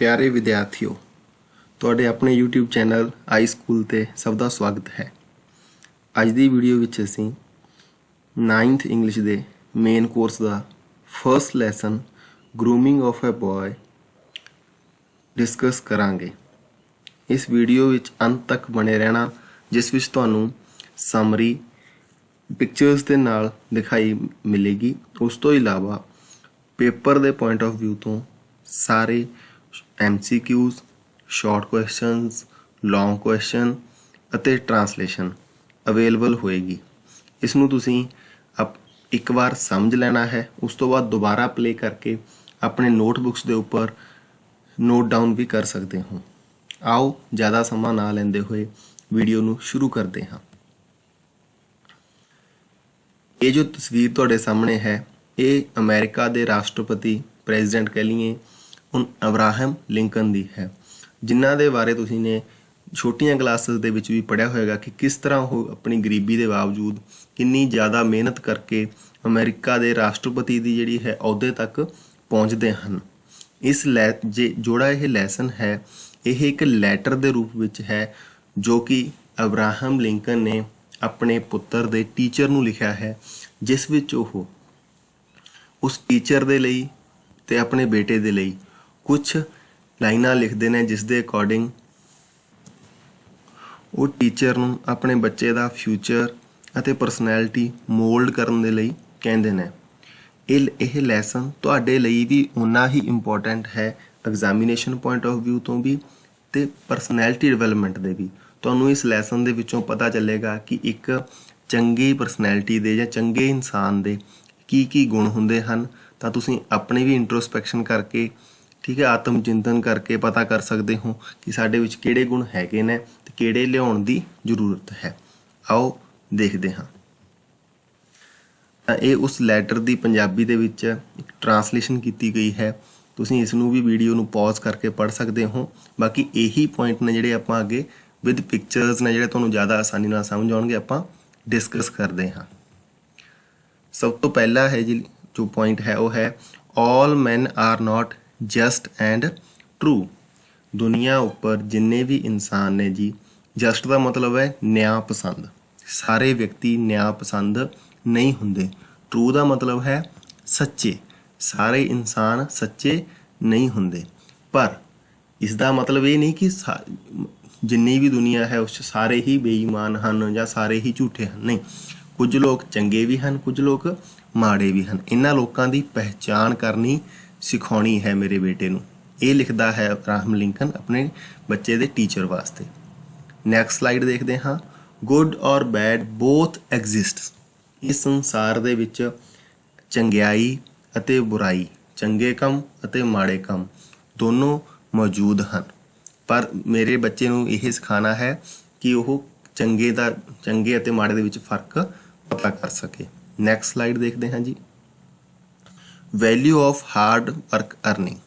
प्यारे विद्यार्थियों, ਤੁਹਾਡੇ ਆਪਣੇ YouTube ਚੈਨਲ ਆਈ ਸਕੂਲ ਤੇ ਸਭ ਦਾ ਸਵਾਗਤ ਹੈ। ਅੱਜ ਦੀ ਵੀਡੀਓ ਵਿੱਚ ਅਸੀਂ 9th ਇੰਗਲਿਸ਼ ਦੇ ਮੇਨ ਕੋਰਸ ਦਾ first lesson grooming of a boy discuss ਕਰਾਂਗੇ। ਇਸ ਵੀਡੀਓ ਵਿੱਚ ਅੰਤ ਤੱਕ ਬਣੇ ਰਹਿਣਾ, ਜਿਸ ਵਿੱਚ ਤੁਹਾਨੂੰ ਸਮਰੀ ਪਿਕਚਰਸ ਦੇ ਨਾਲ ਦਿਖਾਈ ਮਿਲੇਗੀ। ਉਸ ਤੋਂ ਇਲਾਵਾ ਪੇਪਰ ਦੇ ਪੁਆਇੰਟ ਆਫ ਵਿਊ ਤੋਂ ਸਾਰੇ MCQs, ਸ਼ਾਰਟ ਕੁਐਸਚਨਸ, ਲੌਂਗ ਕੁਐਸਚਨ ਅਤੇ ਟਰਾਂਸਲੇਸ਼ਨ ਅਵੇਲੇਬਲ ਹੋਏਗੀ। ਇਸ ਨੂੰ ਤੁਸੀਂ ਇੱਕ ਵਾਰ ਸਮਝ ਲੈਣਾ ਹੈ। ਉਸ ਤੋਂ ਬਾਅਦ ਦੁਬਾਰਾ ਪਲੇ ਕਰਕੇ ਆਪਣੇ ਨੋਟਬੁੱਕਸ ਦੇ ਉੱਪਰ ਨੋਟ ਡਾਊਨ ਵੀ ਕਰ ਸਕਦੇ ਹੋ। ਆਓ ਜ਼ਿਆਦਾ ਸਮਾਂ ਨਾ ਲੈਂਦੇ ਹੋਏ ਵੀਡੀਓ ਨੂੰ ਸ਼ੁਰੂ ਕਰਦੇ ਹਾਂ। ਇਹ ਜੋ ਤਸਵੀਰ ਤੁਹਾਡੇ ਸਾਹਮਣੇ ਹੈ, ਇਹ ਅਮਰੀਕਾ ਦੇ ਰਾਸ਼ਟਰਪਤੀ ਪ੍ਰੈਜ਼ੀਡੈਂਟ ਕਹਿ ਲਈਏ ਹੁਣ ਅਬਰਾਹਮ ਲਿੰਕਨ ਦੀ ਹੈ, ਜਿਨ੍ਹਾਂ ਦੇ ਬਾਰੇ ਤੁਸੀਂ ਨੇ ਛੋਟੀਆਂ ਕਲਾਸਿਸ ਦੇ ਵਿੱਚ ਵੀ ਪੜ੍ਹਿਆ ਹੋਏਗਾ ਕਿ ਕਿਸ ਤਰ੍ਹਾਂ ਉਹ ਆਪਣੀ ਗਰੀਬੀ ਦੇ ਬਾਵਜੂਦ ਕਿੰਨੀ ਜ਼ਿਆਦਾ ਮਿਹਨਤ ਕਰਕੇ ਅਮਰੀਕਾ ਦੇ ਰਾਸ਼ਟਰਪਤੀ ਦੀ ਜਿਹੜੀ ਹੈ ਅਹੁਦੇ ਤੱਕ ਪਹੁੰਚਦੇ ਹਨ। ਇਸ ਜਿਹੜਾ ਇਹ ਲੈਸਨ ਹੈ, ਇਹ ਇੱਕ ਲੈਟਰ ਦੇ ਰੂਪ ਵਿੱਚ ਹੈ ਜੋ ਕਿ ਅਬਰਾਹਮ ਲਿੰਕਨ ਨੇ ਆਪਣੇ ਪੁੱਤਰ ਦੇ ਟੀਚਰ ਨੂੰ ਲਿਖਿਆ ਹੈ, ਜਿਸ ਵਿੱਚ ਉਹ ਉਸ ਟੀਚਰ ਦੇ ਲਈ ਤੇ ਆਪਣੇ ਬੇਟੇ ਦੇ ਲਈ ਕੁਝ ਲਾਈਨਾਂ ਲਿਖਦੇ ਨੇ, ਜਿਸ ਦੇ ਅਕੋਰਡਿੰਗ ਉਹ ਟੀਚਰ ਨੂੰ ਆਪਣੇ ਬੱਚੇ ਦਾ ਫਿਊਚਰ ਅਤੇ ਪਰਸਨੈਲਿਟੀ ਮੋਲਡ ਕਰਨ ਦੇ ਲਈ ਕਹਿੰਦੇ ਨੇ। ਇਹ ਲੈਸਨ ਤੁਹਾਡੇ ਲਈ ਵੀ ਉਨਾ ਹੀ ਇੰਪੋਰਟੈਂਟ ਹੈ ਐਗਜ਼ਾਮੀਨੇਸ਼ਨ ਪੁਆਇੰਟ ਆਫ ਵਿਊ ਤੋਂ ਵੀ ਤੇ ਪਰਸਨੈਲਿਟੀ ਡਿਵੈਲਪਮੈਂਟ ਦੇ ਵੀ। ਤੁਹਾਨੂੰ ਇਸ ਲੈਸਨ ਦੇ ਵਿੱਚੋਂ ਪਤਾ ਚੱਲੇਗਾ ਕਿ ਇੱਕ ਚੰਗੀ ਪਰਸਨੈਲਿਟੀ ਦੇ ਜਾਂ ਚੰਗੇ ਇਨਸਾਨ ਦੇ ਕੀ ਗੁਣ ਹੁੰਦੇ ਹਨ। ਤਾਂ ਤੁਸੀਂ ਆਪਣੀ ਵੀ ਇੰਟਰੋਸਪੈਕਸ਼ਨ ਕਰਕੇ, ਠੀਕ ਹੈ, ਆਤਮ ਚਿੰਤਨ ਕਰਕੇ ਪਤਾ ਕਰ ਸਕਦੇ ਹੋ ਕਿ ਸਾਡੇ ਵਿੱਚ ਕਿਹੜੇ ਗੁਣ ਹੈਗੇ ਨੇ ਤੇ ਕਿਹੜੇ ਲਿਆਉਣ ਦੀ ਜ਼ਰੂਰਤ ਹੈ। ਆਓ ਦੇਖਦੇ ਹਾਂ। ਤਾਂ ਇਹ ਉਸ ਲੈਟਰ ਦੀ ਪੰਜਾਬੀ ਦੇ ਵਿੱਚ ਇੱਕ ਟਰਾਂਸਲੇਸ਼ਨ ਕੀਤੀ ਗਈ ਹੈ। ਤੁਸੀਂ ਇਸ ਨੂੰ ਵੀ ਵੀਡੀਓ ਨੂੰ ਪੌਜ਼ ਕਰਕੇ ਪੜ੍ਹ ਸਕਦੇ ਹੋ। ਬਾਕੀ ਇਹੀ ਪੁਆਇੰਟ ਨੇ ਜਿਹੜੇ ਆਪਾਂ ਅੱਗੇ ਵਿਦ ਪਿਕਚਰਸ ਨੇ, ਜਿਹੜੇ ਤੁਹਾਨੂੰ ਜ਼ਿਆਦਾ ਆਸਾਨੀ ਨਾਲ ਸਮਝ ਆਉਣਗੇ, ਆਪਾਂ ਡਿਸਕਸ ਕਰਦੇ ਹਾਂ। ਸਭ ਤੋਂ ਪਹਿਲਾ ਹੈ ਜੀ ਜੋ ਪੁਆਇੰਟ ਹੈ, ਉਹ ਹੈ all men are not just and true. ਦੁਨੀਆ ਉੱਪਰ ਜਿੰਨੇ ਵੀ ਇਨਸਾਨ ਨੇ ਜੀ, ਜਸਟ ਦਾ ਮਤਲਬ ਹੈ ਨਿਆਂ ਪਸੰਦ, ਸਾਰੇ ਵਿਅਕਤੀ ਨਿਆਂ ਪਸੰਦ ਨਹੀਂ ਹੁੰਦੇ। ਟਰੂ ਦਾ ਮਤਲਬ ਹੈ ਸੱਚੇ, ਸਾਰੇ ਇਨਸਾਨ ਸੱਚੇ ਨਹੀਂ ਹੁੰਦੇ। ਪਰ ਇਸ ਦਾ ਮਤਲਬ ਇਹ ਨਹੀਂ ਕਿ ਜਿੰਨੀ ਵੀ ਦੁਨੀਆ ਹੈ ਉਸ 'ਚ ਸਾਰੇ ਹੀ ਬੇਈਮਾਨ ਹਨ ਜਾਂ ਸਾਰੇ ਹੀ ਝੂਠੇ ਹਨ। ਨਹੀਂ, ਕੁਝ ਲੋਕ ਚੰਗੇ ਵੀ ਹਨ, ਕੁਝ ਲੋਕ ਮਾੜੇ ਵੀ ਹਨ। ਇਹਨਾਂ ਲੋਕਾਂ ਦੀ ਪਹਿਚਾਣ ਕਰਨੀ ਸਿਖਾਉਣੀ ਹੈ ਮੇਰੇ ਬੇਟੇ ਨੂੰ। ਇਹ ਲਿਖਦਾ ਹੈ ਅਬਰਾਹਮ ਲਿੰਕਨ ਆਪਣੇ ਬੱਚੇ ਦੇ ਟੀਚਰ ਵਾਸਤੇ। ਨੈਕਸਟ ਸਲਾਈਡ ਦੇਖਦੇ ਹਾਂ। ਗੁੱਡ ਔਰ ਬੈਡ ਬੋਥ ਐਗਜ਼ਿਸਟ। ਇਸ ਸੰਸਾਰ ਦੇ ਵਿੱਚ ਚੰਗਿਆਈ ਅਤੇ ਬੁਰਾਈ, ਚੰਗੇ ਕੰਮ ਅਤੇ ਮਾੜੇ ਕੰਮ ਦੋਨੋਂ ਮੌਜੂਦ ਹਨ। ਪਰ ਮੇਰੇ ਬੱਚੇ ਨੂੰ ਇਹ ਸਿਖਾਉਣਾ ਹੈ ਕਿ ਉਹ ਚੰਗੇ ਅਤੇ ਮਾੜੇ ਦੇ ਵਿੱਚ ਫਰਕ ਪਤਾ ਕਰ ਸਕੇ। ਨੈਕਸਟ ਸਲਾਈਡ ਦੇਖਦੇ ਹਾਂ ਜੀ। Value of hard work earning.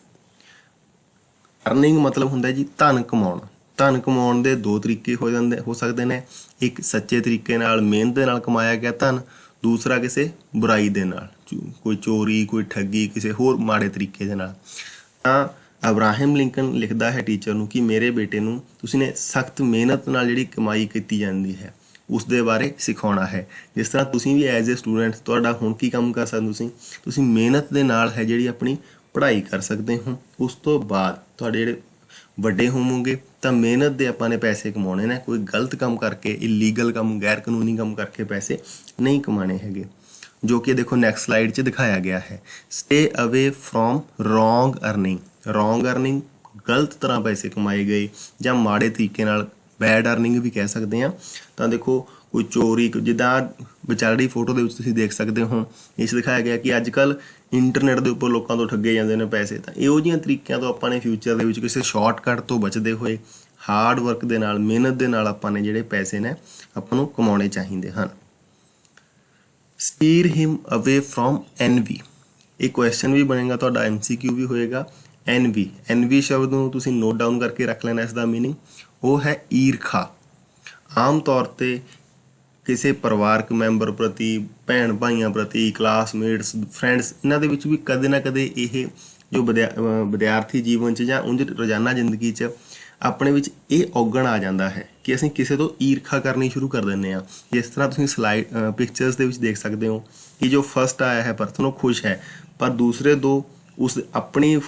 Earning ਮਤਲਬ ਹੁੰਦਾ ਜੀ ਧਨ ਕਮਾਉਣਾ। ਧਨ ਕਮਾਉਣ ਦੇ ਦੋ ਤਰੀਕੇ ਹੋ ਸਕਦੇ ਨੇ। ਇੱਕ ਸੱਚੇ ਤਰੀਕੇ ਨਾਲ, ਮਿਹਨਤ ਦੇ ਨਾਲ ਕਮਾਇਆ ਗਿਆ ਧਨ। ਦੂਸਰਾ ਕਿਸੇ ਬੁਰਾਈ ਦੇ ਨਾਲ, ਕੋਈ ਚੋਰੀ, ਕੋਈ ਠੱਗੀ, ਕਿਸੇ ਹੋਰ ਮਾੜੇ ਤਰੀਕੇ ਦੇ ਨਾਲ। ਤਾਂ ਅਬਰਾਹਮ ਲਿੰਕਨ ਲਿਖਦਾ ਹੈ ਟੀਚਰ ਨੂੰ ਕਿ ਮੇਰੇ ਬੇਟੇ ਨੂੰ ਤੁਸੀਂ ਨੇ ਸਖਤ ਮਿਹਨਤ ਨਾਲ ਜਿਹੜੀ ਕਮਾਈ ਕੀਤੀ ਜਾਂਦੀ ਹੈ ਉਸ ਦੇ ਬਾਰੇ ਸਿਖਾਉਣਾ ਹੈ। ਜਿਸ ਤਰ੍ਹਾਂ ਤੁਸੀਂ ਵੀ ਐਜ਼ ਏ ਸਟੂਡੈਂਟ, ਤੁਹਾਡਾ ਹੁਣ ਕੀ ਕੰਮ ਕਰ ਸਕਦੇ ਤੁਸੀਂ ਮਿਹਨਤ ਦੇ ਨਾਲ ਹੈ ਜਿਹੜੀ ਆਪਣੀ ਪੜ੍ਹਾਈ ਕਰ ਸਕਦੇ ਹੋ। ਉਸ ਤੋਂ ਬਾਅਦ ਤੁਹਾਡੇ ਜਿਹੜੇ ਵੱਡੇ ਹੋਵੋਗੇ ਤਾਂ ਮਿਹਨਤ ਦੇ ਆਪਾਂ ਨੇ ਪੈਸੇ ਕਮਾਉਣੇ ਨੇ। ਕੋਈ ਗਲਤ ਕੰਮ ਕਰਕੇ, ਇਲੀਗਲ ਕੰਮ, ਗੈਰ ਕਾਨੂੰਨੀ ਕੰਮ ਕਰਕੇ ਪੈਸੇ ਨਹੀਂ ਕਮਾਉਣੇ ਹੈਗੇ, ਜੋ ਕਿ ਦੇਖੋ ਨੈਕਸਟ ਸਲਾਈਡ 'ਚ ਦਿਖਾਇਆ ਗਿਆ ਹੈ। ਸਟੇ ਅਵੇ from wrong earning. Wrong earning, ਗਲਤ ਤਰ੍ਹਾਂ ਪੈਸੇ ਕਮਾਏ ਗਏ ਜਾਂ ਮਾੜੇ ਤਰੀਕੇ ਨਾਲ, ਬੈਡ ਅਰਨਿੰਗ ਵੀ ਕਹਿ ਸਕਦੇ ਹਾਂ। ਤਾਂ ਦੇਖੋ ਕੋਈ ਚੋਰੀ, ਜਿੱਦਾਂ ਵਿਚਾਰੀ ਫੋਟੋ ਦੇ ਵਿੱਚ ਤੁਸੀਂ ਦੇਖ ਸਕਦੇ ਹੋ, ਇਸ ਦਿਖਾਇਆ ਗਿਆ ਕਿ ਅੱਜ ਕੱਲ੍ਹ ਇੰਟਰਨੈਟ ਦੇ ਉੱਪਰ ਲੋਕਾਂ ਤੋਂ ਠੱਗੇ ਜਾਂਦੇ ਨੇ ਪੈਸੇ। ਤਾਂ ਇਹੋ ਜਿਹੀਆਂ ਤਰੀਕਿਆਂ ਤੋਂ ਆਪਾਂ ਨੇ ਫਿਊਚਰ ਦੇ ਵਿੱਚ ਕਿਸੇ ਸ਼ਾਰਟਕਟ ਤੋਂ ਬਚਦੇ ਹੋਏ ਹਾਰਡ ਵਰਕ ਦੇ ਨਾਲ, ਮਿਹਨਤ ਦੇ ਨਾਲ ਆਪਾਂ ਨੇ ਜਿਹੜੇ ਪੈਸੇ ਨੇ ਆਪਾਂ ਨੂੰ ਕਮਾਉਣੇ ਚਾਹੀਦੇ ਹਨ। ਸਟੀਰ ਹਿਮ ਅਵੇ ਫਰੋਮ ਐਨਵੀ। ਇਹ ਕੁਐਸਚਨ ਵੀ ਬਣੇਗਾ ਤੁਹਾਡਾ, MCQ ਵੀ ਹੋਏਗਾ। ਐਨਵੀ ਸ਼ਬਦ ਨੂੰ ਤੁਸੀਂ ਨੋਟ ਡਾਊਨ ਕਰਕੇ ਰੱਖ ਲੈਣਾ। ਇਸ ਦਾ ਮੀਨਿੰਗ ਉਹ ਹੈ ਈਰਖਾ। ਆਮ ਤੌਰ 'ਤੇ ਕਿਸੇ ਪਰਿਵਾਰਕ ਮੈਂਬਰ ਪ੍ਰਤੀ, ਭੈਣ ਭਾਈਆਂ ਪ੍ਰਤੀ, ਕਲਾਸਮੇਟਸ, ਫਰੈਂਡਸ, ਇਹਨਾਂ ਦੇ ਵਿੱਚ ਵੀ ਕਦੇ ਨਾ ਕਦੇ ਇਹ ਜੋ ਵਿਦਿਆਰਥੀ ਜੀਵਨ 'ਚ ਜਾਂ ਉਂਝ ਰੋਜ਼ਾਨਾ ਜ਼ਿੰਦਗੀ 'ਚ ਆਪਣੇ ਵਿੱਚ ਇਹ ਔਗਣ ਆ ਜਾਂਦਾ ਹੈ ਕਿ ਅਸੀਂ ਕਿਸੇ ਤੋਂ ਈਰਖਾ ਕਰਨੀ ਸ਼ੁਰੂ ਕਰ ਦਿੰਦੇ ਹਾਂ। ਜਿਸ ਤਰ੍ਹਾਂ ਤੁਸੀਂ ਸਲਾਈਡ ਪਿਕਚਰਸ ਦੇ ਵਿੱਚ ਦੇਖ ਸਕਦੇ ਹੋ ਕਿ ਜੋ ਫਸਟ ਆਇਆ ਹੈ ਪਰਸਨ ਉਹ ਖੁਸ਼ ਹੈ, ਪਰ ਦੂਸਰੇ ਦੋ ਉਸ ਆਪਣੀ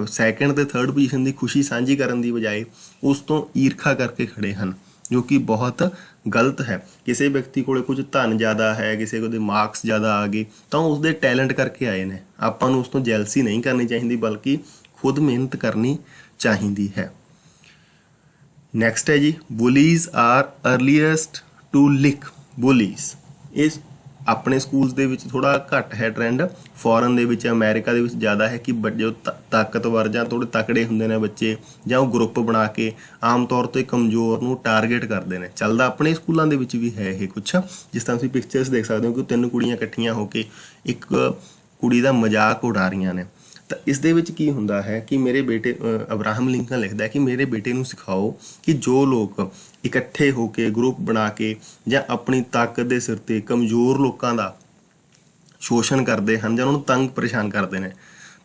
ਸੈਕਿੰਡ ਤੇ ਥਰਡ ਪੋਜੀਸ਼ਨ ਦੀ ਖੁਸ਼ੀ ਸਾਂਝੀ ਕਰਨ ਦੀ ਬਜਾਏ ਉਸ ਤੋਂ ਈਰਖਾ ਕਰਕੇ ਖੜੇ ਹਨ, ਜੋ ਕਿ ਬਹੁਤ ਗਲਤ ਹੈ। ਕਿਸੇ ਵਿਅਕਤੀ ਕੋਲੇ ਕੁਝ ਧਨ ਜ਼ਿਆਦਾ ਹੈ, ਕਿਸੇ ਕੋਲ ਮਾਰਕਸ ਜ਼ਿਆਦਾ ਆ ਗਏ ਤਾਂ ਉਸਦੇ ਟੈਲੈਂਟ ਕਰਕੇ ਆਏ ਨੇ। ਆਪਾਂ ਨੂੰ ਉਸ ਤੋਂ ਜੈਲਸੀ ਨਹੀਂ ਕਰਨੀ ਚਾਹੀਦੀ, ਬਲਕਿ ਖੁਦ ਮਿਹਨਤ ਕਰਨੀ ਚਾਹੀਦੀ ਹੈ। ਨੈਕਸਟ ਹੈ ਜੀ, ਬੁਲੀਜ਼ ਆਰ ਅਰਲੀਐਸਟ ਟੂ ਲਿਕ ਬੁਲੀਜ਼। ਇਸ ਆਪਣੇ ਸਕੂਲਸ ਦੇ ਵਿੱਚ ਥੋੜ੍ਹਾ ਘੱਟ ਹੈ ਟਰੈਂਡ, ਫੋਰਨ ਦੇ ਵਿੱਚ ਅਮਰੀਕਾ ਦੇ ਵਿੱਚ ਜ਼ਿਆਦਾ ਹੈ ਕਿ ਜੋ ਤਾਕਤਵਰ ਜਾਂ ਥੋੜ੍ਹੇ ਤਕੜੇ ਹੁੰਦੇ ਨੇ ਬੱਚੇ, ਜਾਂ ਉਹ ਗਰੁੱਪ ਬਣਾ ਕੇ ਆਮ ਤੌਰ 'ਤੇ ਕਮਜ਼ੋਰ ਨੂੰ ਟਾਰਗੇਟ ਕਰਦੇ ਨੇ। ਚੱਲਦਾ ਆਪਣੇ ਸਕੂਲਾਂ ਦੇ ਵਿੱਚ ਵੀ ਹੈ ਇਹ ਕੁਛ, ਜਿਸ ਤਰ੍ਹਾਂ ਤੁਸੀਂ ਪਿਕਚਰਸ ਦੇਖ ਸਕਦੇ ਹੋ ਕਿ 3 ਕੁੜੀਆਂ ਇਕੱਠੀਆਂ ਹੋ ਕੇ ਇੱਕ ਕੁੜੀ ਦਾ ਮਜ਼ਾਕ ਉਡਾ ਰਹੀਆਂ ਨੇ। ਤਾਂ ਇਸ ਦੇ ਵਿੱਚ ਕੀ ਹੁੰਦਾ ਹੈ ਕਿ ਮੇਰੇ ਬੇਟੇ ਅਬਰਾਹਮ ਲਿੰਕਨ ਲਿਖਦਾ ਹੈ ਕਿ ਮੇਰੇ ਬੇਟੇ ਨੂੰ ਸਿਖਾਓ ਕਿ ਜੋ ਲੋਕ ਇਕੱਠੇ ਹੋ ਕੇ ਗਰੁੱਪ ਬਣਾ ਕੇ ਜਾਂ ਆਪਣੀ ਤਾਕਤ ਦੇ ਸਿਰ 'ਤੇ ਕਮਜ਼ੋਰ ਲੋਕਾਂ ਦਾ ਸ਼ੋਸ਼ਣ ਕਰਦੇ ਹਨ ਜਾਂ ਉਹਨਾਂ ਨੂੰ ਤੰਗ ਪਰੇਸ਼ਾਨ ਕਰਦੇ ਨੇ,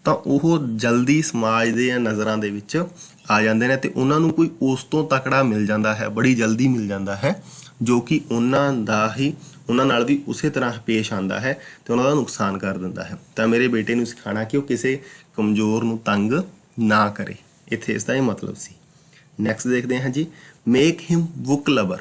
ਤਾਂ ਉਹ ਜਲਦੀ ਸਮਾਜ ਦੇ ਨਜ਼ਰਾਂ ਦੇ ਵਿੱਚ ਆ ਜਾਂਦੇ ਨੇ ਅਤੇ ਉਹਨਾਂ ਨੂੰ ਕੋਈ ਉਸ ਤੋਂ ਤਕੜਾ ਮਿਲ ਜਾਂਦਾ ਹੈ, ਬੜੀ ਜਲਦੀ ਮਿਲ ਜਾਂਦਾ ਹੈ, ਜੋ ਕਿ ਉਹਨਾਂ ਨਾਲ ਵੀ ਉਸੇ ਤਰ੍ਹਾਂ ਪੇਸ਼ ਆਉਂਦਾ ਹੈ ਅਤੇ ਉਹਨਾਂ ਦਾ ਨੁਕਸਾਨ ਕਰ ਦਿੰਦਾ ਹੈ। ਤਾਂ ਮੇਰੇ ਬੇਟੇ ਨੂੰ ਸਿਖਾਉਣਾ ਕਿ ਉਹ ਕਿਸੇ ਕਮਜ਼ੋਰ ਨੂੰ ਤੰਗ ਨਾ ਕਰੇ, ਇੱਥੇ ਇਸ ਦਾ ਇਹ ਮਤਲਬ ਸੀ। ਨੈਕਸਟ ਦੇਖਦੇ ਹਾਂ ਜੀ, ਮੇਕ ਹਿਮ ਬੁੱਕ ਲਵਰ।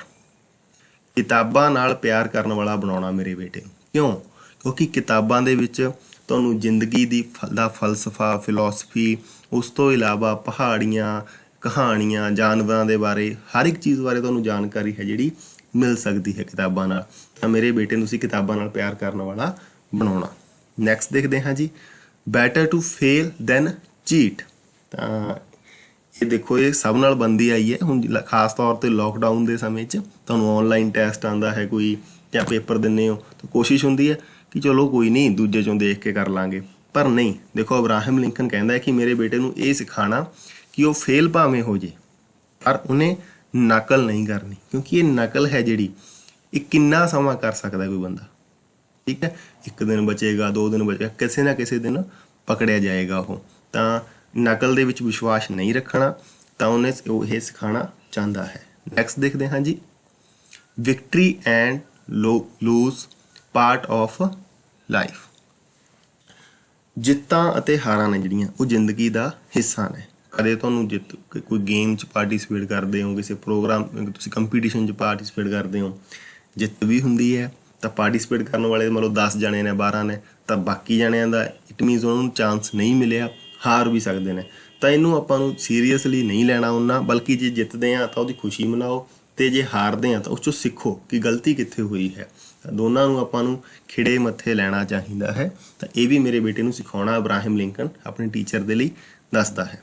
ਕਿਤਾਬਾਂ ਨਾਲ ਪਿਆਰ ਕਰਨ ਵਾਲਾ ਬਣਾਉਣਾ ਮੇਰੇ ਬੇਟੇ ਨੂੰ। ਕਿਉਂ? ਕਿਉਂਕਿ ਕਿਤਾਬਾਂ ਦੇ ਵਿੱਚ ਤੁਹਾਨੂੰ ਜ਼ਿੰਦਗੀ ਦਾ ਫਲਸਫਾ, ਫਿਲੋਸਫੀ, ਉਸ ਤੋਂ ਇਲਾਵਾ ਪਹਾੜੀਆਂ, ਕਹਾਣੀਆਂ, ਜਾਨਵਰਾਂ ਦੇ ਬਾਰੇ, ਹਰ ਇੱਕ ਚੀਜ਼ ਬਾਰੇ ਤੁਹਾਨੂੰ ਜਾਣਕਾਰੀ ਹੈ ਜਿਹੜੀ ਮਿਲ ਸਕਦੀ ਹੈ ਕਿਤਾਬਾਂ ਨਾਲ। ਤਾਂ ਮੇਰੇ ਬੇਟੇ ਨੂੰ ਅਸੀਂ ਕਿਤਾਬਾਂ ਨਾਲ ਪਿਆਰ ਕਰਨ ਵਾਲਾ ਬਣਾਉਣਾ। ਨੈਕਸਟ ਦੇਖਦੇ ਹਾਂ ਜੀ, better to fail than cheat. ਤਾਂ ਇਹ ਦੇਖੋ, ਇਹ ਸਭ ਨਾਲ ਬਣਦੀ ਆਈ ਹੈ ਹੁਣ, ਖਾਸ ਤੌਰ 'ਤੇ ਲੋਕਡਾਊਨ ਦੇ ਸਮੇਂ 'ਚ ਤੁਹਾਨੂੰ ਔਨਲਾਈਨ ਟੈਸਟ ਆਉਂਦਾ ਹੈ ਕੋਈ, ਜਾਂ ਪੇਪਰ ਦਿੰਦੇ ਹੋ ਤਾਂ ਕੋਸ਼ਿਸ਼ ਹੁੰਦੀ ਹੈ ਕਿ ਚਲੋ ਕੋਈ ਨਹੀਂ, ਦੂਜੇ 'ਚੋਂ ਦੇਖ ਕੇ ਕਰ ਲਾਂਗੇ। ਪਰ ਨਹੀਂ, ਦੇਖੋ ਅਬਰਾਹਮ ਲਿੰਕਨ ਕਹਿੰਦਾ ਹੈ ਕਿ ਮੇਰੇ ਬੇਟੇ ਨੂੰ ਇਹ ਸਿਖਾਉਣਾ ਕਿ ਉਹ ਫੇਲ ਭਾਵੇਂ ਹੋ ਜੇ, ਪਰ ਉਹਨੇ ਨਕਲ ਨਹੀਂ ਕਰਨੀ, ਕਿਉਂਕਿ ਇਹ ਨਕਲ ਹੈ ਜਿਹੜੀ, ਇਹ ਕਿੰਨਾ ਸਮਾਂ ਕਰ ਸਕਦਾ ਕੋਈ ਬੰਦਾ। ਠੀਕ ਹੈ, 1 ਦਿਨ ਬਚੇਗਾ, 2 ਦਿਨ ਬਚੇਗਾ, ਕਿਸੇ ਨਾ ਕਿਸੇ ਦਿਨ ਪਕੜਿਆ ਜਾਏਗਾ ਉਹ। ਤਾਂ ਨਕਲ ਦੇ ਵਿੱਚ ਵਿਸ਼ਵਾਸ ਨਹੀਂ ਰੱਖਣਾ, ਤਾਂ ਉਹਨੇ ਇਹ ਸਿਖਾਉਣਾ ਚਾਹੁੰਦਾ ਹੈ। ਨੈਕਸਟ ਦੇਖਦੇ ਹਾਂ ਜੀ, victory and lose part of life. ਜਿੱਤਾਂ ਅਤੇ ਹਾਰਾਂ ਨੇ ਜਿਹੜੀਆਂ, ਉਹ ਜ਼ਿੰਦਗੀ ਦਾ ਹਿੱਸਾ ਨੇ। ਕਦੇ ਤੁਹਾਨੂੰ ਕੋਈ ਗੇਮ 'ਚ ਪਾਰਟੀਸਪੇਟ ਕਰਦੇ ਹੋ, ਕਿਸੇ ਪ੍ਰੋਗਰਾਮ, ਤੁਸੀਂ ਕੰਪੀਟੀਸ਼ਨ 'ਚ ਪਾਰਟੀਸਪੇਟ ਕਰਦੇ ਹੋ, ਜਿੱਤ ਵੀ ਹੁੰਦੀ ਹੈ ਤਾਂ ਪਾਰਟੀਸਪੇਟ ਕਰਨ ਵਾਲੇ ਮੰਨ ਲਓ 10 ਜਣੇ ਨੇ, 12 ਨੇ, ਤਾਂ ਬਾਕੀ ਜਣਿਆਂ ਦਾ ਇਟ ਮੀਨਸ ਉਹਨਾਂ ਨੂੰ ਚਾਂਸ ਨਹੀਂ ਮਿਲਿਆ, ਹਾਰ ਵੀ ਸਕਦੇ ਨੇ। ਤਾਂ ਇਹਨੂੰ ਆਪਾਂ ਨੂੰ ਸੀਰੀਅਸਲੀ ਨਹੀਂ ਲੈਣਾ ਉਹਨਾਂ, ਬਲਕਿ ਜੇ ਜਿੱਤਦੇ ਹਾਂ ਤਾਂ ਉਹਦੀ ਖੁਸ਼ੀ ਮਨਾਓ, ਅਤੇ ਜੇ ਹਾਰਦੇ ਹਾਂ ਤਾਂ ਉਸ 'ਚੋਂ ਸਿੱਖੋ ਕਿ ਗਲਤੀ ਕਿੱਥੇ ਹੋਈ ਹੈ। ਦੋਨਾਂ ਨੂੰ ਆਪਾਂ ਨੂੰ ਖਿੜੇ ਮੱਥੇ ਲੈਣਾ ਚਾਹੀਦਾ ਹੈ। ਤਾਂ ਇਹ ਵੀ ਮੇਰੇ ਬੇਟੇ ਨੂੰ ਸਿਖਾਉਣਾ ਅਬਰਾਹਮ ਲਿੰਕਨ ਆਪਣੇ ਟੀਚਰ ਦੇ ਲਈ ਦੱਸਦਾ ਹੈ।